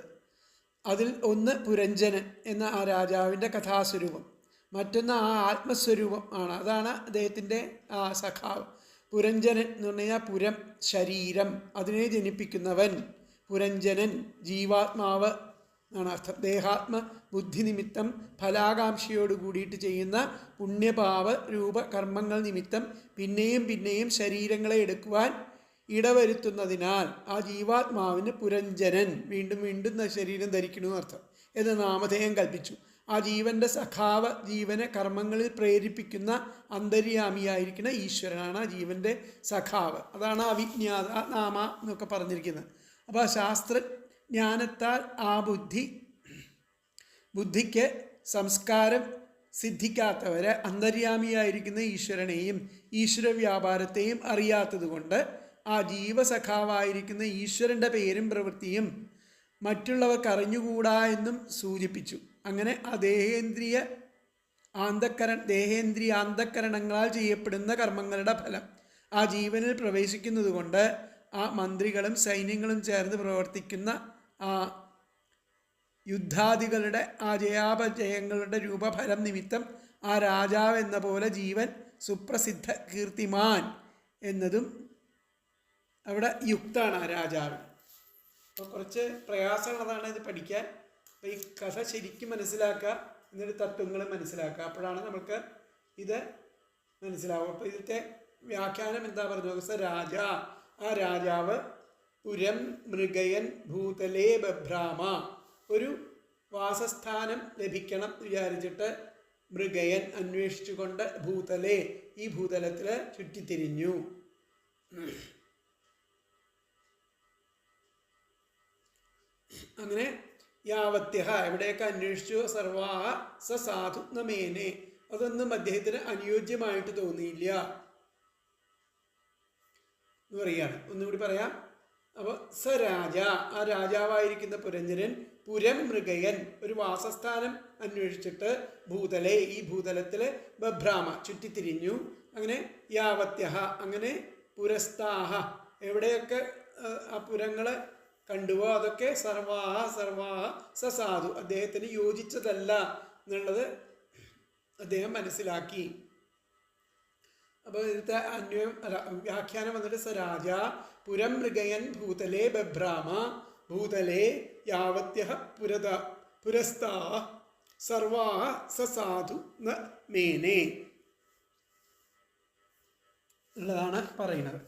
അതിൽ ഒന്ന് പുരഞ്ജനൻ എന്ന ആ രാജാവിൻ്റെ കഥാസ്വരൂപം, മറ്റൊന്ന് ആ ആത്മസ്വരൂപം ആണ്. അതാണ് അദ്ദേഹത്തിൻ്റെ ആ സഖാവ്. പുരഞ്ജനൻ എന്ന് പറഞ്ഞു കഴിഞ്ഞാൽ പുരം, ശരീരം, അതിനെ ജനിപ്പിക്കുന്നവൻ. പുരഞ്ജനൻ ജീവാത്മാവ് എന്നാണ് അർത്ഥം. ദേഹാത്മ ബുദ്ധി നിമിത്തം ഫലാകാംക്ഷയോട് കൂടിയിട്ട് ചെയ്യുന്ന പുണ്യപാവ രൂപ കർമ്മങ്ങൾ നിമിത്തം പിന്നെയും ശരീരങ്ങളെ എടുക്കുവാൻ ഇടവരുത്തുന്നതിനാൽ ആ ജീവാത്മാവിന് പുരഞ്ജനൻ, വീണ്ടും ശരീരം ധരിക്കണമെന്ന് അർത്ഥം എന്ന് നാമധേയം കൽപ്പിച്ചു. ആ ജീവൻ്റെ സഖാവ്, ജീവനെ കർമ്മങ്ങളിൽ പ്രേരിപ്പിക്കുന്ന അന്തര്യാമിയായിരിക്കുന്ന ഈശ്വരനാണ് ആ ജീവൻ്റെ സഖാവ്. അതാണ് അവിജ്ഞാത നാമ എന്നൊക്കെ പറഞ്ഞിരിക്കുന്നത്. അപ്പോൾ ആ ശാസ്ത്രജ്ഞാനത്താൽ ആ ബുദ്ധിക്ക് സംസ്കാരം സിദ്ധിക്കാത്തവരെ അന്തര്യാമിയായിരിക്കുന്ന ഈശ്വരനെയും ഈശ്വര വ്യാപാരത്തെയും അറിയാത്തത് കൊണ്ട് ആ ജീവസഖാവായിരിക്കുന്ന ഈശ്വരൻ്റെ പേരും പ്രവൃത്തിയും മറ്റുള്ളവർക്ക് അറിഞ്ഞുകൂടാ എന്നും സൂചിപ്പിച്ചു. അങ്ങനെ ആ ദേഹേന്ദ്രിയാന്തക്കരണങ്ങളാൽ ചെയ്യപ്പെടുന്ന കർമ്മങ്ങളുടെ ഫലം ആ ജീവനിൽ പ്രവേശിക്കുന്നത് കൊണ്ട് ആ മന്ത്രികളും സൈന്യങ്ങളും ചേർന്ന് പ്രവർത്തിക്കുന്ന ആ യുദ്ധാദികളുടെ ആ ജയാപജയങ്ങളുടെ രൂപഫലം നിമിത്തം ആ രാജാവ് എന്ന പോലെ ജീവൻ സുപ്രസിദ്ധ കീർത്തിമാൻ എന്നതും അവിടെ യുക്താണ് ആ രാജാവ്. അപ്പോൾ കുറച്ച് പ്രയാസമുള്ളതാണ് ഇത് പഠിക്കാൻ. അപ്പോൾ ഈ കഥ ശരിക്കും മനസ്സിലാക്കുക, എന്നിട്ട് തത്വങ്ങൾ മനസ്സിലാക്കുക, അപ്പോഴാണ് നമുക്ക് ഇത് മനസ്സിലാവും. അപ്പോൾ ഇതിൻ്റെ വ്യാഖ്യാനം എന്താ പറഞ്ഞു? രാജ, ആ രാജാവ് പുരം മൃഗയൻ ഭൂതലേ ബഭ്രാമ, ഒരു വാസസ്ഥാനം ലഭിക്കണം വിചാരിച്ചിട്ട് മൃഗയൻ അന്വേഷിച്ചുകൊണ്ട് ഭൂതലേ, ഈ ഭൂതലത്തിൽ ചുറ്റിത്തിരിഞ്ഞു. അങ്ങനെ യാവത്യഹ, എവിടെയൊക്കെ അന്വേഷിച്ചു, സർവാഹ സ സാധു നമേനെ, അതൊന്നും അദ്ദേഹത്തിന് അനുയോജ്യമായിട്ട് തോന്നിയില്ല എന്ന് പറയുകയാണ്. ഒന്നുകൂടി പറയാം. അപ്പോൾ സ രാജ, ആ രാജാവായിരിക്കുന്ന പുരഞ്ജനൻ പുരം മൃഗയൻ, ഒരു വാസസ്ഥാനം അന്വേഷിച്ചിട്ട് ഭൂതലെ, ഈ ഭൂതലത്തിൽ ബഭ്രാമ ചുറ്റിത്തിരിഞ്ഞു. അങ്ങനെ യാവത്യഹ, അങ്ങനെ പുരസ്താഹ എവിടെയൊക്കെ ആ പുരങ്ങളെ കണ്ടുവോ അതൊക്കെ സർവാഹ സർവാഹ സസാധു അദ്ദേഹത്തിന് യോജിച്ചതല്ല എന്നുള്ളത് അദ്ദേഹം മനസ്സിലാക്കി. അപ്പോൾ ഇതിലത്തെ അന്വയം വ്യാഖ്യാനം വന്നിട്ട് സ രാജ പുരം മൃഗയൻ ഭൂതലേ ബഭ്രാമ ഭൂതലേ യാവത്യഃ പുരസ്താ സർവാഹ സസാധു ന മേനെ ഉള്ളതാണ് പറയുന്നത്.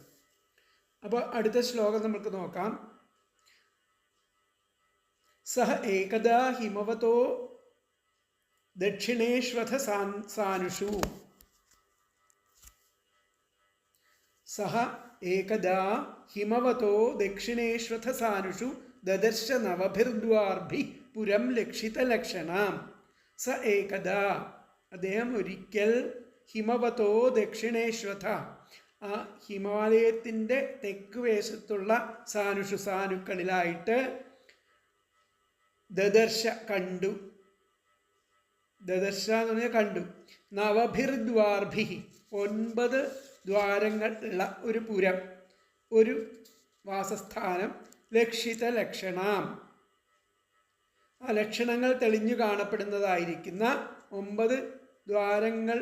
അപ്പോൾ അടുത്ത ശ്ലോകം നമുക്ക് നോക്കാം. സഹ ഏകദാ ഹിമവതോ ദക്ഷിണേഷ്വഥ സാനുഷു. സഹ ഏകദാ ഹിമവതോ ദക്ഷിണേഷ്വഥ സാനുഷു ദദർശ നവഭിർദ്വാർഭി പുരം ലക്ഷിതലക്ഷണാം. സ ഏകദാ അദ്ദേഹം ഒരിക്കൽ ഹിമവതോ ദക്ഷിണേശ്വഥ ആ ഹിമാലയത്തിൻ്റെ തെക്ക് വശത്തുള്ള സാനുക്കളിലായിട്ട് ദദർശ കണ്ടു. ദദർശ എന്ന് പറഞ്ഞാൽ കണ്ടു. നവഭിർദ്വാർഭി 9 ദ്വാരങ്ങൾ ഉള്ള ഒരു പുരം, ഒരു വാസസ്ഥാനം. ലക്ഷിത ലക്ഷണം ആ ലക്ഷണങ്ങൾ തെളിഞ്ഞു കാണപ്പെടുന്നതായിരിക്കുന്ന 9 ദ്വാരങ്ങൾ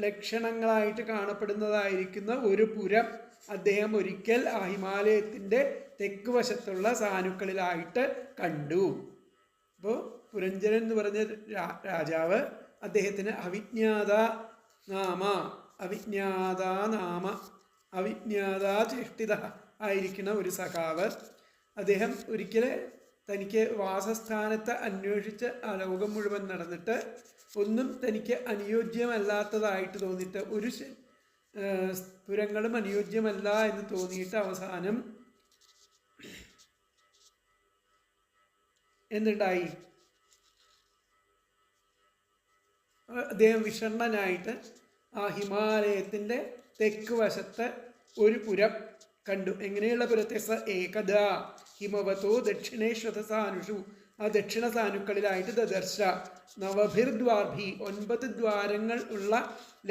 ലക്ഷണങ്ങളായിട്ട് കാണപ്പെടുന്നതായിരിക്കുന്ന ഒരു പുരം അദ്ദേഹം ഒരിക്കൽ ആ ഹിമാലയത്തിൻ്റെ തെക്ക് വശത്തുള്ള സാനുക്കളിലായിട്ട് കണ്ടു. അപ്പോൾ പുരഞ്ജനൻ എന്ന് പറഞ്ഞ രാജാവ് അദ്ദേഹത്തിന് അവിജ്ഞാതാചേഷ്ടിത ആയിരിക്കുന്ന ഒരു സഖാവ്. അദ്ദേഹം ഒരിക്കൽ തനിക്ക് വാസസ്ഥാനത്ത് അന്വേഷിച്ച് ആ ലോകം മുഴുവൻ നടന്നിട്ട് ഒന്നും തനിക്ക് അനുയോജ്യമല്ലാത്തതായിട്ട് തോന്നിയിട്ട് ഒരു പുരങ്ങളും അനുയോജ്യമല്ല എന്ന് തോന്നിയിട്ട് അവസാനം എന്തുണ്ടായി? അദ്ദേഹം വിഷണ്ണനായിട്ട് ആ ഹിമാലയത്തിൻ്റെ തെക്ക് വശത്ത് ഒരു പുരം കണ്ടു. എങ്ങനെയുള്ള പുരത്തെ? സ ഏകദാ ഹിമവതോ ദക്ഷിണേശ്വത സാനുഷു ആ ദക്ഷിണ സാനുക്കളിലായിട്ട് ദദർശ നവഭിർദ്വാർഭി 9 ദ്വാരങ്ങൾ ഉള്ള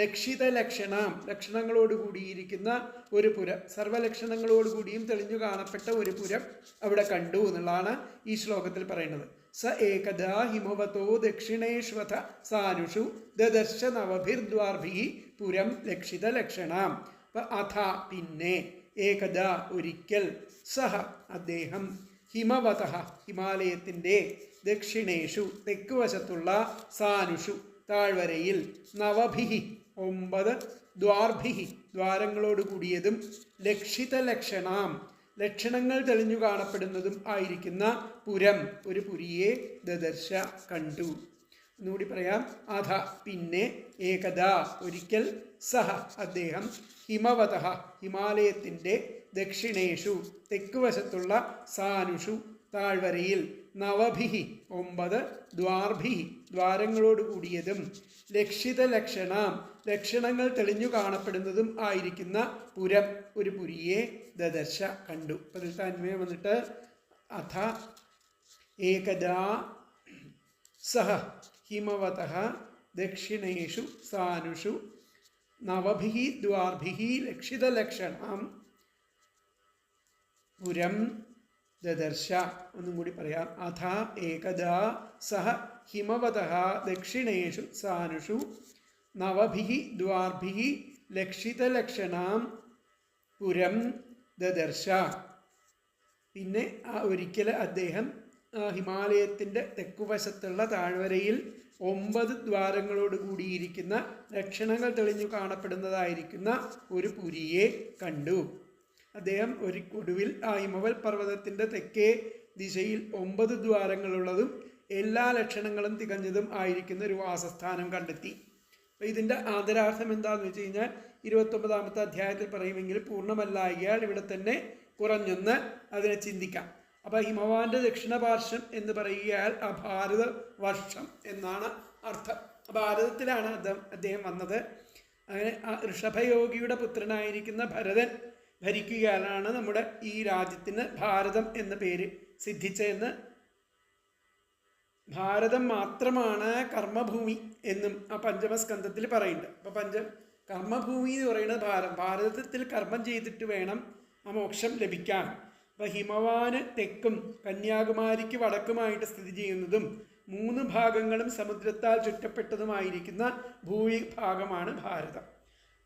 ലക്ഷിത ലക്ഷണങ്ങളോട് കൂടിയിരിക്കുന്ന ഒരു പുരം, സർവലക്ഷണങ്ങളോടുകൂടിയും തെളിഞ്ഞു കാണപ്പെട്ട ഒരു പുരം അവിടെ കണ്ടു എന്നുള്ളതാണ് ഈ ശ്ലോകത്തിൽ പറയുന്നത്. സ ഏകദാ ഹിമവതോ ദക്ഷിണേശ്വത സാനുഷു ദദർശ നവഭിർദ്വാർഭി പുരം ലക്ഷിത ലക്ഷണം. അഥ പിന്നെ, ഏകദാ ഒരിക്കൽ, സഹ അദ്ദേഹം, ഹിമവത ഹിമാലയത്തിൻ്റെ ദക്ഷിണേഷു തെക്ക് വശത്തുള്ള സാനുഷു താഴ്വരയിൽ, നവഭിഹി 9 ദ്വാർഭിഹി ദ്വാരങ്ങളോട് കൂടിയതും, ലക്ഷിത ലക്ഷണങ്ങൾ തെളിഞ്ഞു കാണപ്പെടുന്നതും ആയിരിക്കുന്ന പുരം ഒരു പുരിയെ ദദർശ കണ്ടു. ഒന്നുകൂടി പറയാം. അധ പിന്നെ, ഏകദാ ഒരിക്കൽ, സഹ അദ്ദേഹം, ഹിമവത ഹിമാലയത്തിൻ്റെ ദക്ഷിണേഷു തെക്ക് വശത്തുള്ള സാനുഷു താഴ്വരയിൽ, നവഭിഹി 9 ദ്വാർഭിഹി ദ്വാരങ്ങളോട് കൂടിയതും, ലക്ഷിത ലക്ഷണങ്ങൾ തെളിഞ്ഞു കാണപ്പെടുന്നതും ആയിരിക്കുന്ന പുരം ഒരു പുരിയെ ദദർശ കണ്ടു. അതിലത്തെ അന്വയം വന്നിട്ട് അഥ ഏകദാ സഹ ഹിമവത ദക്ഷിണേഷു സാനുഷു നവഭിഹി ദ്വാർഭിഹി ലക്ഷിത ലക്ഷണം പുരം ദദർശ. ഒന്നും കൂടി പറയാം. അഥ ഏകദാ സഹ ഹിമവത ദക്ഷിണേഷു സാനുഷു നവഭിഹി ദ്വാർഭിഹി ലക്ഷിത ലക്ഷണം പുരം ദദർശ. പിന്നെ ഒരിക്കൽ അദ്ദേഹം ഹിമാലയത്തിൻ്റെ തെക്കുവശത്തുള്ള താഴ്വരയിൽ 9 ദ്വാരങ്ങളോട് കൂടിയിരിക്കുന്ന ലക്ഷണങ്ങൾ തെളിഞ്ഞു കാണപ്പെടുന്നതായിരിക്കുന്ന ഒരു പുരിയെ കണ്ടു. അദ്ദേഹം ഒടുവിൽ ആ ഹിമവൽ പർവ്വതത്തിൻ്റെ തെക്കേ ദിശയിൽ 9 ദ്വാരങ്ങളുള്ളതും എല്ലാ ലക്ഷണങ്ങളും തികഞ്ഞതും ആയിരിക്കുന്ന ഒരു വാസസ്ഥാനം കണ്ടെത്തി. അപ്പോൾ ഇതിൻ്റെ ആദരാർത്ഥം എന്താണെന്ന് വെച്ച് കഴിഞ്ഞാൽ 29ാമത്തെ അധ്യായത്തിൽ പറയുമെങ്കിൽ പൂർണ്ണമല്ലായാൽ ഇവിടെ തന്നെ കുറഞ്ഞൊന്ന് അതിനെ ചിന്തിക്കാം. അപ്പോൾ ഹിമവാന്റെ ദക്ഷിണ പാർശ്വം എന്ന് പറയുകയാൽ ഭാരത വർഷം എന്നാണ് അർത്ഥം. ഭാരതത്തിലാണ് അദ്ദേഹം വന്നത്. അങ്ങനെ ഋഷഭയോഗിയുടെ പുത്രനായിരിക്കുന്ന ഭരതൻ ഭരിക്കുകയാലാണ് നമ്മുടെ ഈ രാജ്യത്തിന് ഭാരതം എന്ന പേര് സിദ്ധിച്ചതെന്ന്. ഭാരതം മാത്രമാണ് കർമ്മഭൂമി എന്നും ആ പഞ്ചമസ്കന്ധത്തിൽ പറയുന്നുണ്ട്. അപ്പോൾ കർമ്മഭൂമി എന്ന് പറയുന്നത് ഭാരതത്തിൽ കർമ്മം ചെയ്തിട്ട് വേണം ആ മോക്ഷം ലഭിക്കാൻ. അപ്പം ഹിമവാന് തെക്കും കന്യാകുമാരിക്ക് വടക്കുമായിട്ട് സ്ഥിതി ചെയ്യുന്നതും 3 ഭാഗങ്ങളും സമുദ്രത്താൽ ചുറ്റപ്പെട്ടതുമായിരിക്കുന്ന ഭൂവിഭാഗമാണ് ഭാരതം.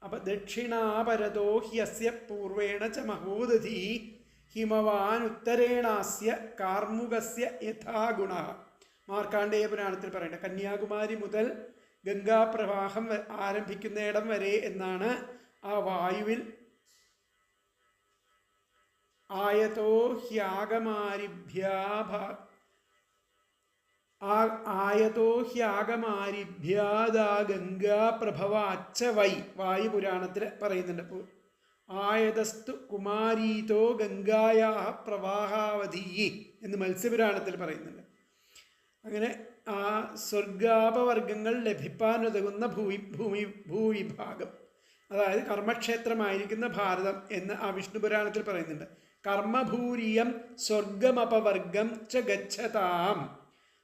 അപ്പം ദക്ഷിണാപരതോ ഹ്യസ്യ പൂർവേണ ച മഹോദധി ഹിമവാൻ ഉത്തരേണാസ്യ കാർമുകസ്യ യഥാഗുണ. മാർക്കാണ്ഡേയ പുരാണത്തിൽ പറയുന്നത് കന്യാകുമാരി മുതൽ ഗംഗാപ്രവാഹം ആരംഭിക്കുന്നിടം വരെ എന്നാണ് ആ വായുവിൽ ആയതോ ഹ്യാഗമാരിഭ്യാദാ ഗംഗാപ്രഭവാച്ച വൈ വായുപുരാണത്തിൽ പറയുന്നുണ്ട്. ആയതസ്തു കുമാരീതോ ഗംഗായാ പ്രവാഹാവധീ എന്ന് മത്സ്യപുരാണത്തിൽ പറയുന്നുണ്ട്. അങ്ങനെ ആ സ്വർഗാപവർഗങ്ങൾ ലഭിക്കാനുതകുന്ന ഭൂവിഭാഗം, അതായത് കർമ്മക്ഷേത്രമായിരിക്കുന്ന ഭാരതം എന്ന് ആ വിഷ്ണുപുരാണത്തിൽ പറയുന്നുണ്ട്. കർമ്മഭൂരിയം സ്വർഗമപവർഗം ച ഗച്ഛതാം.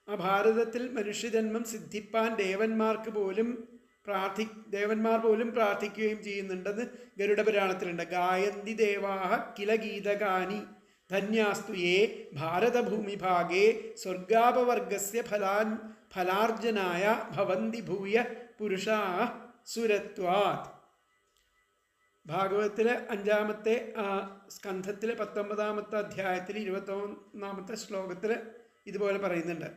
ആ ഭാരതത്തിൽ മനുഷ്യജന്മം സിദ്ധിപ്പാൻ ദേവന്മാർ പോലും പ്രാർത്ഥിക്കുകയും ചെയ്യുന്നുണ്ടെന്ന് ഗരുഡപുരാണത്തിലുണ്ട്. ഗായന്തി ദേവാഹ കില ഗീതകാനി ധന്യാസ്തു യേ ഭാരതഭൂമിഭാഗേ സ്വർഗാപവർഗസ്യ ഫലാർജനായ ഭവന്തി ഭൂയ പുരുഷാ സുരത്വാത്. ഭാഗവതത്തിലെ 5-ാമത്തെ സ്കന്ധത്തിലെ 19-ാമത്തെ അധ്യായത്തിൽ 21-ാമത്തെ ശ്ലോകത്തിൽ ഇതുപോലെ പറയുന്നുണ്ട്.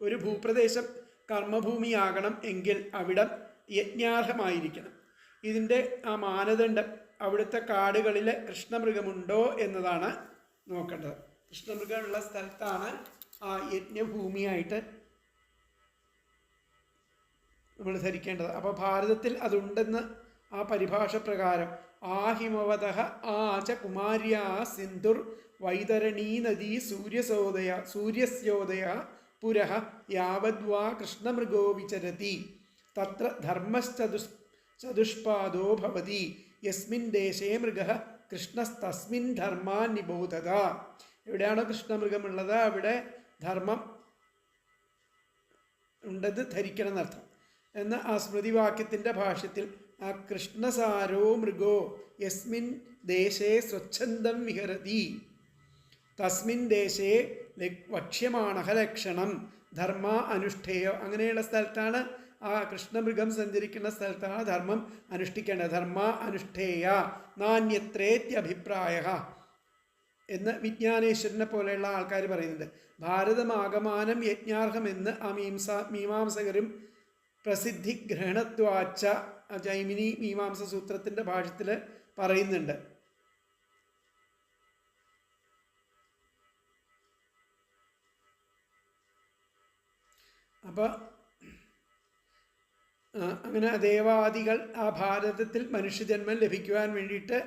ഒരു ഭൂപ്രദേശം കർമ്മഭൂമിയാകണം എങ്കിൽ അവിടം യജ്ഞാർഹമായിരിക്കണം. ഇതിൻ്റെ ആ മാനദണ്ഡം അവിടുത്തെ കാടുകളിൽ കൃഷ്ണമൃഗമുണ്ടോ എന്നതാണ് നോക്കേണ്ടത്. കൃഷ്ണമൃഗമുള്ള സ്ഥലത്താണ് ആ യജ്ഞഭൂമിയായിട്ട് നമ്മൾ ധരിക്കേണ്ടത്. അപ്പോൾ ഭാരതത്തിൽ അതുണ്ടെന്ന് ആ പരിഭാഷ പ്രകാരം ആഹിമവതഃ ആച കുമാര്യാ സിന്ധുർ വൈതരണീ നദീ സൂര്യസ്യോദയ പുരഃ യാവദ്വാ കൃഷ്ണമൃഗോ വിചരതി തത്ര ധർമ്മശ്ചതുഷ്പാദോ ഭവതി യസ്മിൻ ദേശേ മൃഗഃ കൃഷ്ണസ്തസ്മിൻ ധർമാൻ നിബോധത. എവിടെയാണോ കൃഷ്ണമൃഗമുള്ളത് അവിടെ ധർമ്മം ഉണ്ടെന്ന് ധരിക്കണം എന്നർത്ഥം. എന്ന ആ സ്മൃതിവാക്യത്തിൻ്റെ ഭാഷ്യത്തിൽ ആ കൃഷ്ണസാരോ മൃഗോ യസ്മിൻ ദേശേ സ്വച്ഛന്തം വിഹരതി തസ്മിൻ ദേശേ വക്ഷ്യമാണഹ ലക്ഷണം ധർമ്മ അനുഷ്ഠേയോ. അങ്ങനെയുള്ള സ്ഥലത്താണ് ആ കൃഷ്ണമൃഗം സഞ്ചരിക്കുന്ന സ്ഥലത്താണ് ധർമ്മം അനുഷ്ഠിക്കേണ്ടത്. ധർമ്മ അനുഷ്ഠേയ നാന്യത്രേത്യഭിപ്രായ എന്ന് വിജ്ഞാനേശ്വരനെ പോലെയുള്ള ആൾക്കാർ പറയുന്നുണ്ട്. ഭാരതമാകമാനം യജ്ഞാർഹമെന്ന് ആ മീമാംസകരും പ്രസിദ്ധി ഗ്രഹണത്വാച്ച ജൈമിനി മീമാംസ സൂത്രത്തിൻ്റെ ഭാഷ്യത്തിൽ പറയുന്നുണ്ട്. അപ്പോൾ അങ്ങനെ ദേവാദികൾ ആ ഭാരതത്തിൽ മനുഷ്യജന്മം ലഭിക്കുവാൻ വേണ്ടിയിട്ട്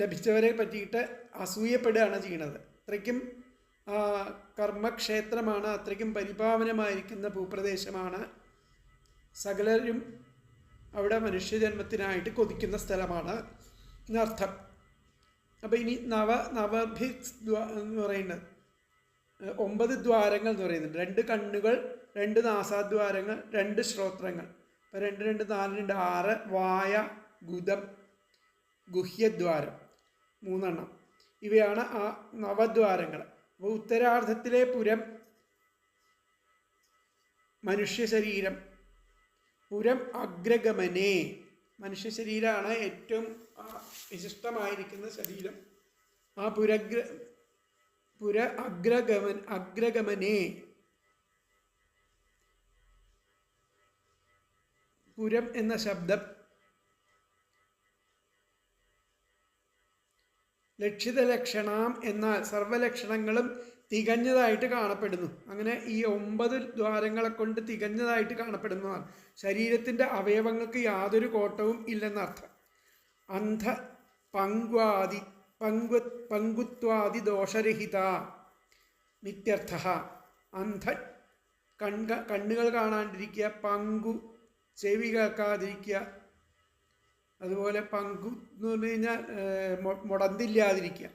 ലഭിച്ചവരെ പറ്റിയിട്ട് അസൂയപ്പെടുകയാണ് ചെയ്യുന്നത്. അത്രയ്ക്കും കർമ്മക്ഷേത്രമാണ്, അത്രയ്ക്കും പരിപാവനമായിരിക്കുന്ന ഭൂപ്രദേശമാണ്. സകലരും അവിടെ മനുഷ്യജന്മത്തിനായിട്ട് കൊതിക്കുന്ന സ്ഥലമാണ് എന്നർത്ഥം. അപ്പോൾ ഇനി നവഭി എന്ന് പറയുന്നത് 9 ദ്വാരങ്ങൾ എന്ന് പറയുന്നുണ്ട്. 2 കണ്ണുകൾ, 2 നാസാദ്വാരങ്ങൾ, 2 ശ്രോത്രങ്ങൾ. അപ്പോൾ 2, 2, 4, 2, 6. വായ, ഗുദം, ഗുഹ്യദ്വാരം 3 ഇവയാണ് ആ നവദ്വാരങ്ങൾ. അപ്പോൾ ഉത്തരാർദ്ധത്തിലെ പുരം മനുഷ്യ ശരീരം. പുരം അഗ്രഗമനേ, മനുഷ്യ ശരീരമാണ് ഏറ്റവും വിശിഷ്ടമായിരിക്കുന്ന ശരീരം. ആ അഗ്രഗമനേ പുരം എന്ന ശബ്ദം ലക്ഷിത ലക്ഷണം എന്നാൽ സർവലക്ഷണങ്ങളും തികഞ്ഞതായിട്ട് കാണപ്പെടുന്നു. അങ്ങനെ ഈ 9 ദ്വാരങ്ങളെ കൊണ്ട് തികഞ്ഞതായിട്ട് കാണപ്പെടുന്നതാണ്. ശരീരത്തിൻ്റെ അവയവങ്ങൾക്ക് യാതൊരു കോട്ടവും ഇല്ലെന്നർത്ഥം. അന്ധ പങ്കുത്വാദി ദോഷരഹിത നിത്യർത്ഥ. അന്ധ കണ്ണുകൾ കാണാണ്ടിരിക്കുക, പങ്കു ചെവി കേൾക്കാതിരിക്കുക, അതുപോലെ പങ്കു എന്ന് പറഞ്ഞു കഴിഞ്ഞാൽ മുടന്തില്ലാതിരിക്കുക,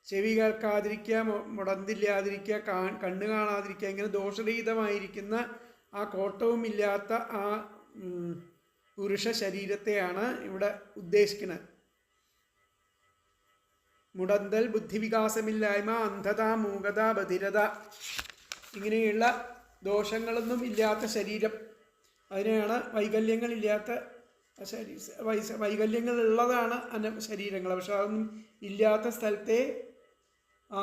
ചെവി കേൾക്കാതിരിക്കുക, മുടന്തില്ലാതിരിക്കുക, കണ്ണ് കാണാതിരിക്കുക, ഇങ്ങനെ ദോഷരഹിതമായിരിക്കുന്ന ആ കോട്ടവുമില്ലാത്ത ആ പുരുഷ ശരീരത്തെയാണ് ഇവിടെ ഉദ്ദേശിക്കുന്നത്. മുടന്തൽ, ബുദ്ധിവികാസമില്ലായ്മ, അന്ധത, മൂകത, ബധിരത ഇങ്ങനെയുള്ള ദോഷങ്ങളൊന്നും ഇല്ലാത്ത ശരീരം, അതിനെയാണ് വൈകല്യങ്ങളില്ലാത്ത വൈകല്യങ്ങളുള്ളതാണ് ശരീരങ്ങൾ. പക്ഷെ അതൊന്നും ഇല്ലാത്ത സ്ഥലത്തെ ആ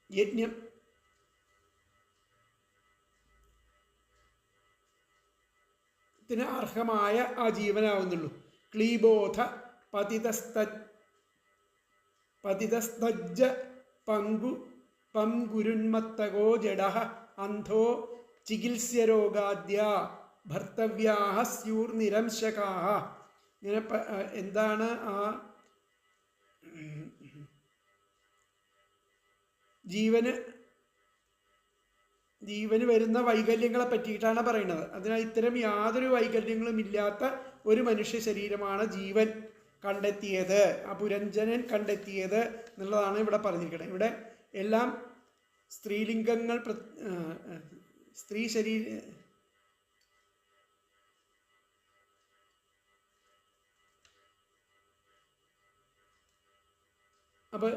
യജ്ഞം ത്തിന് അർഹമായ ആ ജീവനാവുന്നുള്ളൂ. ക്ലീബോധ പതിതസ്തജ്ജ പങ്കുരുന്മത്തകോ ജഡഃ അന്ധോ ചികിത്സ്യരോഗാദ്യ ഭർത്തവ്യാഹ സ്യൂർനിരംശകാഹ. ഇങ്ങനെ എന്താണ് ആ ജീവന് വരുന്ന വൈകല്യങ്ങളെ പറ്റിയിട്ടാണ് പറയുന്നത്. അതിനാൽ ഇത്തരം യാതൊരു വൈകല്യങ്ങളും ഇല്ലാത്ത ഒരു മനുഷ്യ ശരീരമാണ് ജീവൻ കണ്ടെത്തിയത്, ആ പുരഞ്ജനൻ കണ്ടെത്തിയത് എന്നുള്ളതാണ് ഇവിടെ പറഞ്ഞിരിക്കുന്നത്. ഇവിടെ എല്ലാം സ്ത്രീലിംഗങ്ങൾ, സ്ത്രീ ശരീര അപ്പോൾ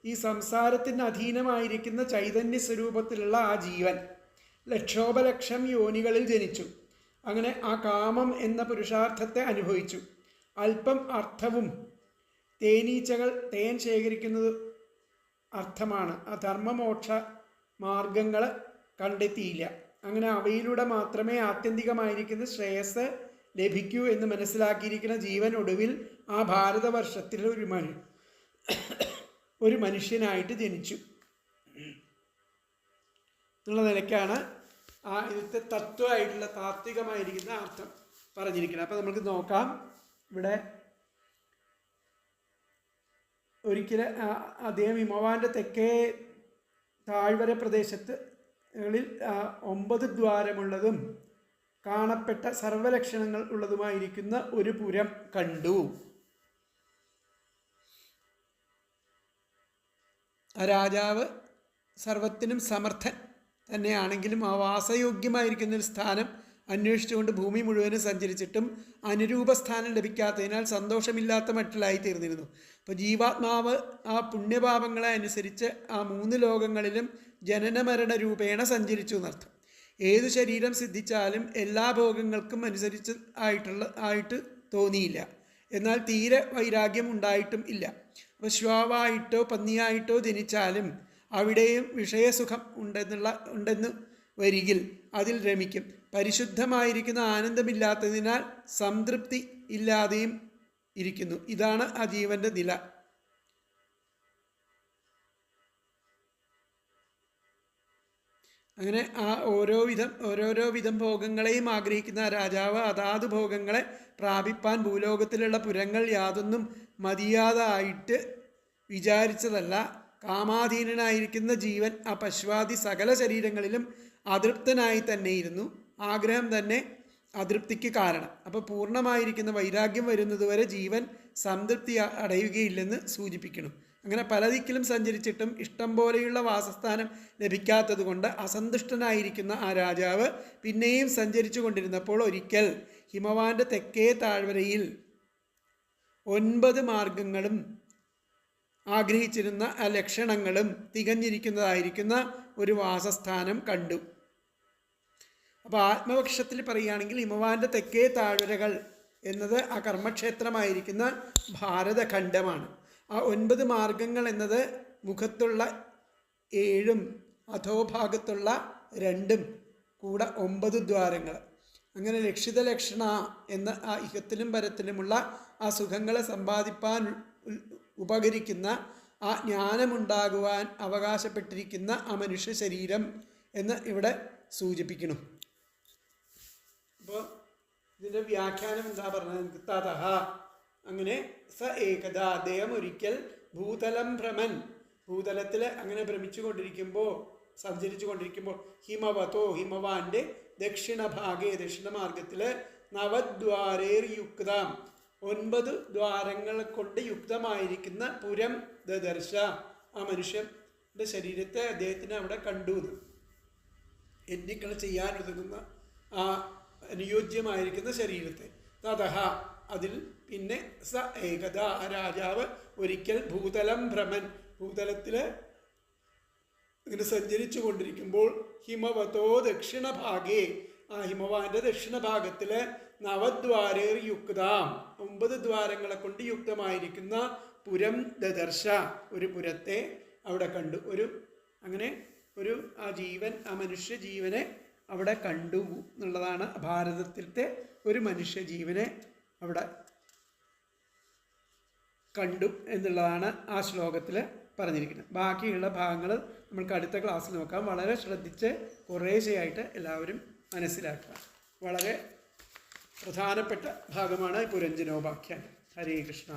ഈ സംസാരത്തിന് അധീനമായിരിക്കുന്ന ചൈതന്യ സ്വരൂപത്തിലുള്ള ആ ജീവൻ ലക്ഷോപലക്ഷം യോനികളിൽ ജനിച്ചു. അങ്ങനെ ആ കാമം എന്ന പുരുഷാർത്ഥത്തെ അനുഭവിച്ചു. അല്പം അർത്ഥവും, തേനീച്ചകൾ തേൻ ശേഖരിക്കുന്നത് അർത്ഥമാണ്. ആ ധർമ്മമോക്ഷ മാർഗങ്ങൾ കണ്ടെത്തിയില്ല. അങ്ങനെ അവയിലൂടെ മാത്രമേ ആത്യന്തികമായിരിക്കുന്ന ശ്രേയസ് ലഭിക്കൂ എന്ന് മനസ്സിലാക്കിയിരിക്കുന്ന ജീവൻ ഒടുവിൽ ആ ഭാരതവർഷത്തിൽ ഒരു മനുഷ്യനായിട്ട് ജനിച്ചു എന്നുള്ള നിലയ്ക്കാണ് ആ ഇതിലത്തെ തത്വമായിട്ടുള്ള താത്വികമായിരിക്കുന്ന അർത്ഥം പറഞ്ഞിരിക്കുന്നത്. അപ്പോൾ നമുക്ക് നോക്കാം. ഇവിടെ ഒരിക്കൽ അദ്ദേഹം ഹിമവാന്റെ തെക്കേ താഴ്വര പ്രദേശത്തുകളിൽ 9 ദ്വാരമുള്ളതും കാണപ്പെട്ട സർവലക്ഷണങ്ങൾ ഉള്ളതുമായിരിക്കുന്ന ഒരു പുരം കണ്ടു. ആ രാജാവ് സർവത്തിനും സമർത്ഥൻ തന്നെയാണെങ്കിലും ആ വാസയോഗ്യമായിരിക്കുന്നൊരു സ്ഥാനം അന്വേഷിച്ചുകൊണ്ട് ഭൂമി മുഴുവനും സഞ്ചരിച്ചിട്ടും അനുരൂപ സ്ഥാനം ലഭിക്കാത്തതിനാൽ സന്തോഷമില്ലാത്ത മട്ടിലായി തീർന്നിരുന്നു. അപ്പോൾ ജീവാത്മാവ് ആ പുണ്യപാപങ്ങളെ അനുസരിച്ച് ആ 3 ലോകങ്ങളിലും ജനനമരണ രൂപേണ സഞ്ചരിച്ചു എന്നർത്ഥം. ഏതു ശരീരം സിദ്ധിച്ചാലും എല്ലാ ഭോഗങ്ങൾക്കും അനുസരിച്ച് ആയിട്ട് തോന്നിയില്ല. എന്നാൽ തീരെ വൈരാഗ്യം ഉണ്ടായിട്ടും ഇല്ല. അപ്പോൾ ശ്വാവായിട്ടോ പന്നിയായിട്ടോ ജനിച്ചാലും അവിടെയും വിഷയസുഖം ഉണ്ടെന്ന് വരികിൽ അതിൽ രമിക്കും. പരിശുദ്ധമായിരിക്കുന്ന ആനന്ദമില്ലാത്തതിനാൽ സംതൃപ്തി ഇല്ലാതെയും ഇരിക്കുന്നു. ഇതാണ് ആ ജീവന്റെ നില. അങ്ങനെ ആ ഓരോരോ വിധം ഭോഗങ്ങളെയും ആഗ്രഹിക്കുന്ന രാജാവ് അതാത് ഭോഗങ്ങളെ പ്രാപിപ്പാൻ ഭൂലോകത്തിലുള്ള പുരങ്ങൾ യാതൊന്നും മതിയാതായിട്ട് വിചാരിച്ചതല്ല. കാമാധീനനായിരിക്കുന്ന ജീവൻ ആ പശ്വാദി സകല ശരീരങ്ങളിലും അതൃപ്തനായി തന്നെയിരുന്നു. ആഗ്രഹം തന്നെ അതൃപ്തിക്ക് കാരണം. അപ്പോൾ പൂർണ്ണമായിരിക്കുന്ന വൈരാഗ്യം വരുന്നതുവരെ ജീവൻ സംതൃപ്തി അടയുകയില്ലെന്ന് സൂചിപ്പിക്കണം. അങ്ങനെ പല ദിക്കിലും സഞ്ചരിച്ചിട്ടും ഇഷ്ടം പോലെയുള്ള വാസസ്ഥാനം ലഭിക്കാത്തത് കൊണ്ട് അസന്തുഷ്ടനായിരിക്കുന്ന ആ രാജാവ് പിന്നെയും സഞ്ചരിച്ചു കൊണ്ടിരുന്നപ്പോൾ ഒരിക്കൽ ഹിമവാന്റെ തെക്കേ താഴ്വരയിൽ 9 മാർഗങ്ങളും ആഗ്രഹിച്ചിരുന്ന ആ ലക്ഷണങ്ങളും തികഞ്ഞിരിക്കുന്നതായിരിക്കുന്ന ഒരു വാസസ്ഥാനം കണ്ടു. അപ്പോൾ ആത്മപക്ഷത്തിൽ പറയുകയാണെങ്കിൽ ഹിമവാന്റെ തെക്കേ താഴ്വരകൾ എന്നത് ആ കർമ്മക്ഷേത്രമായിരിക്കുന്ന ഭാരതഖണ്ഡമാണ്. ആ 9 മാർഗങ്ങൾ എന്നത് മുഖത്തുള്ള 7 അധോഭാഗത്തുള്ള 2 കൂടെ 9 ദ്വാരങ്ങൾ. അങ്ങനെ ലക്ഷിത ലക്ഷണ എന്ന ആ ഇഹത്തിലും പരത്തിലുമുള്ള ആ സുഖങ്ങളെ സമ്പാദിപ്പാൻ ഉപകരിക്കുന്ന ആ ജ്ഞാനമുണ്ടാകുവാൻ അവകാശപ്പെട്ടിരിക്കുന്ന ആ മനുഷ്യ ശരീരം എന്ന് ഇവിടെ സൂചിപ്പിക്കണം. അപ്പോൾ ഇതിൻ്റെ വ്യാഖ്യാനം എന്താ പറഞ്ഞത്? തതഹ, അങ്ങനെ സ ഏകദ, അദ്ദേഹം ഒരിക്കൽ ഭൂതലം ഭ്രമൻ, ഭൂതലത്തിൽ അങ്ങനെ ഭ്രമിച്ചു സഞ്ചരിച്ചു ഹിമവതോ, ഹിമവാന്റെ ദക്ഷിണഭാഗേ, ദക്ഷിണമാർഗത്തിൽ നവദ്വാരേർ യുക്തം, 9 ദ്വാരങ്ങളെ കൊണ്ട് യുക്തമായിരിക്കുന്ന പുരം ദദർശ, ആ മനുഷ്യൻ്റെ ശരീരത്തെ അദ്ദേഹത്തിന് അവിടെ കണ്ടു. യജ്ഞങ്ങൾ ചെയ്യാൻ ഉതകുന്ന ആ അനുയോജ്യമായിരിക്കുന്ന ശരീരത്തെ. തതഹ അതിൽ പിന്നെ സ ഏകത ആ രാജാവ് ഒരിക്കൽ ഭൂതലം ഭ്രമൻ ഭൂതലത്തിൽ ഇങ്ങനെ സഞ്ചരിച്ചു കൊണ്ടിരിക്കുമ്പോൾ ഹിമവതോ ദക്ഷിണഭാഗേ ആ ഹിമവാന്റെ ദക്ഷിണഭാഗത്തിൽ നവദ്വാരേർ യുക്താം 9 ദ്വാരങ്ങളെ കൊണ്ട് യുക്തമായിരിക്കുന്ന പുരം ദദർശ ഒരു പുരത്തെ അവിടെ കണ്ടു. അങ്ങനെ ആ ജീവൻ ആ മനുഷ്യ ജീവനെ അവിടെ കണ്ടു എന്നുള്ളതാണ് ഭാരതത്തിലത്തെ ഒരു മനുഷ്യ ജീവനെ അവിടെ കണ്ടു എന്നുള്ളതാണ് ആ ശ്ലോകത്തിൽ പറഞ്ഞിരിക്കുന്നത്. ബാക്കിയുള്ള ഭാഗങ്ങൾ നമ്മൾക്ക് അടുത്ത ക്ലാസ്സിൽ നോക്കാം. വളരെ ശ്രദ്ധിച്ച് കുറേശ്ശെയായിട്ട് എല്ലാവരും മനസ്സിലാക്കുക. വളരെ പ്രധാനപ്പെട്ട ഭാഗമാണ് പുരഞ്ജനോപാഖ്യാനം. ഹരേ കൃഷ്ണ.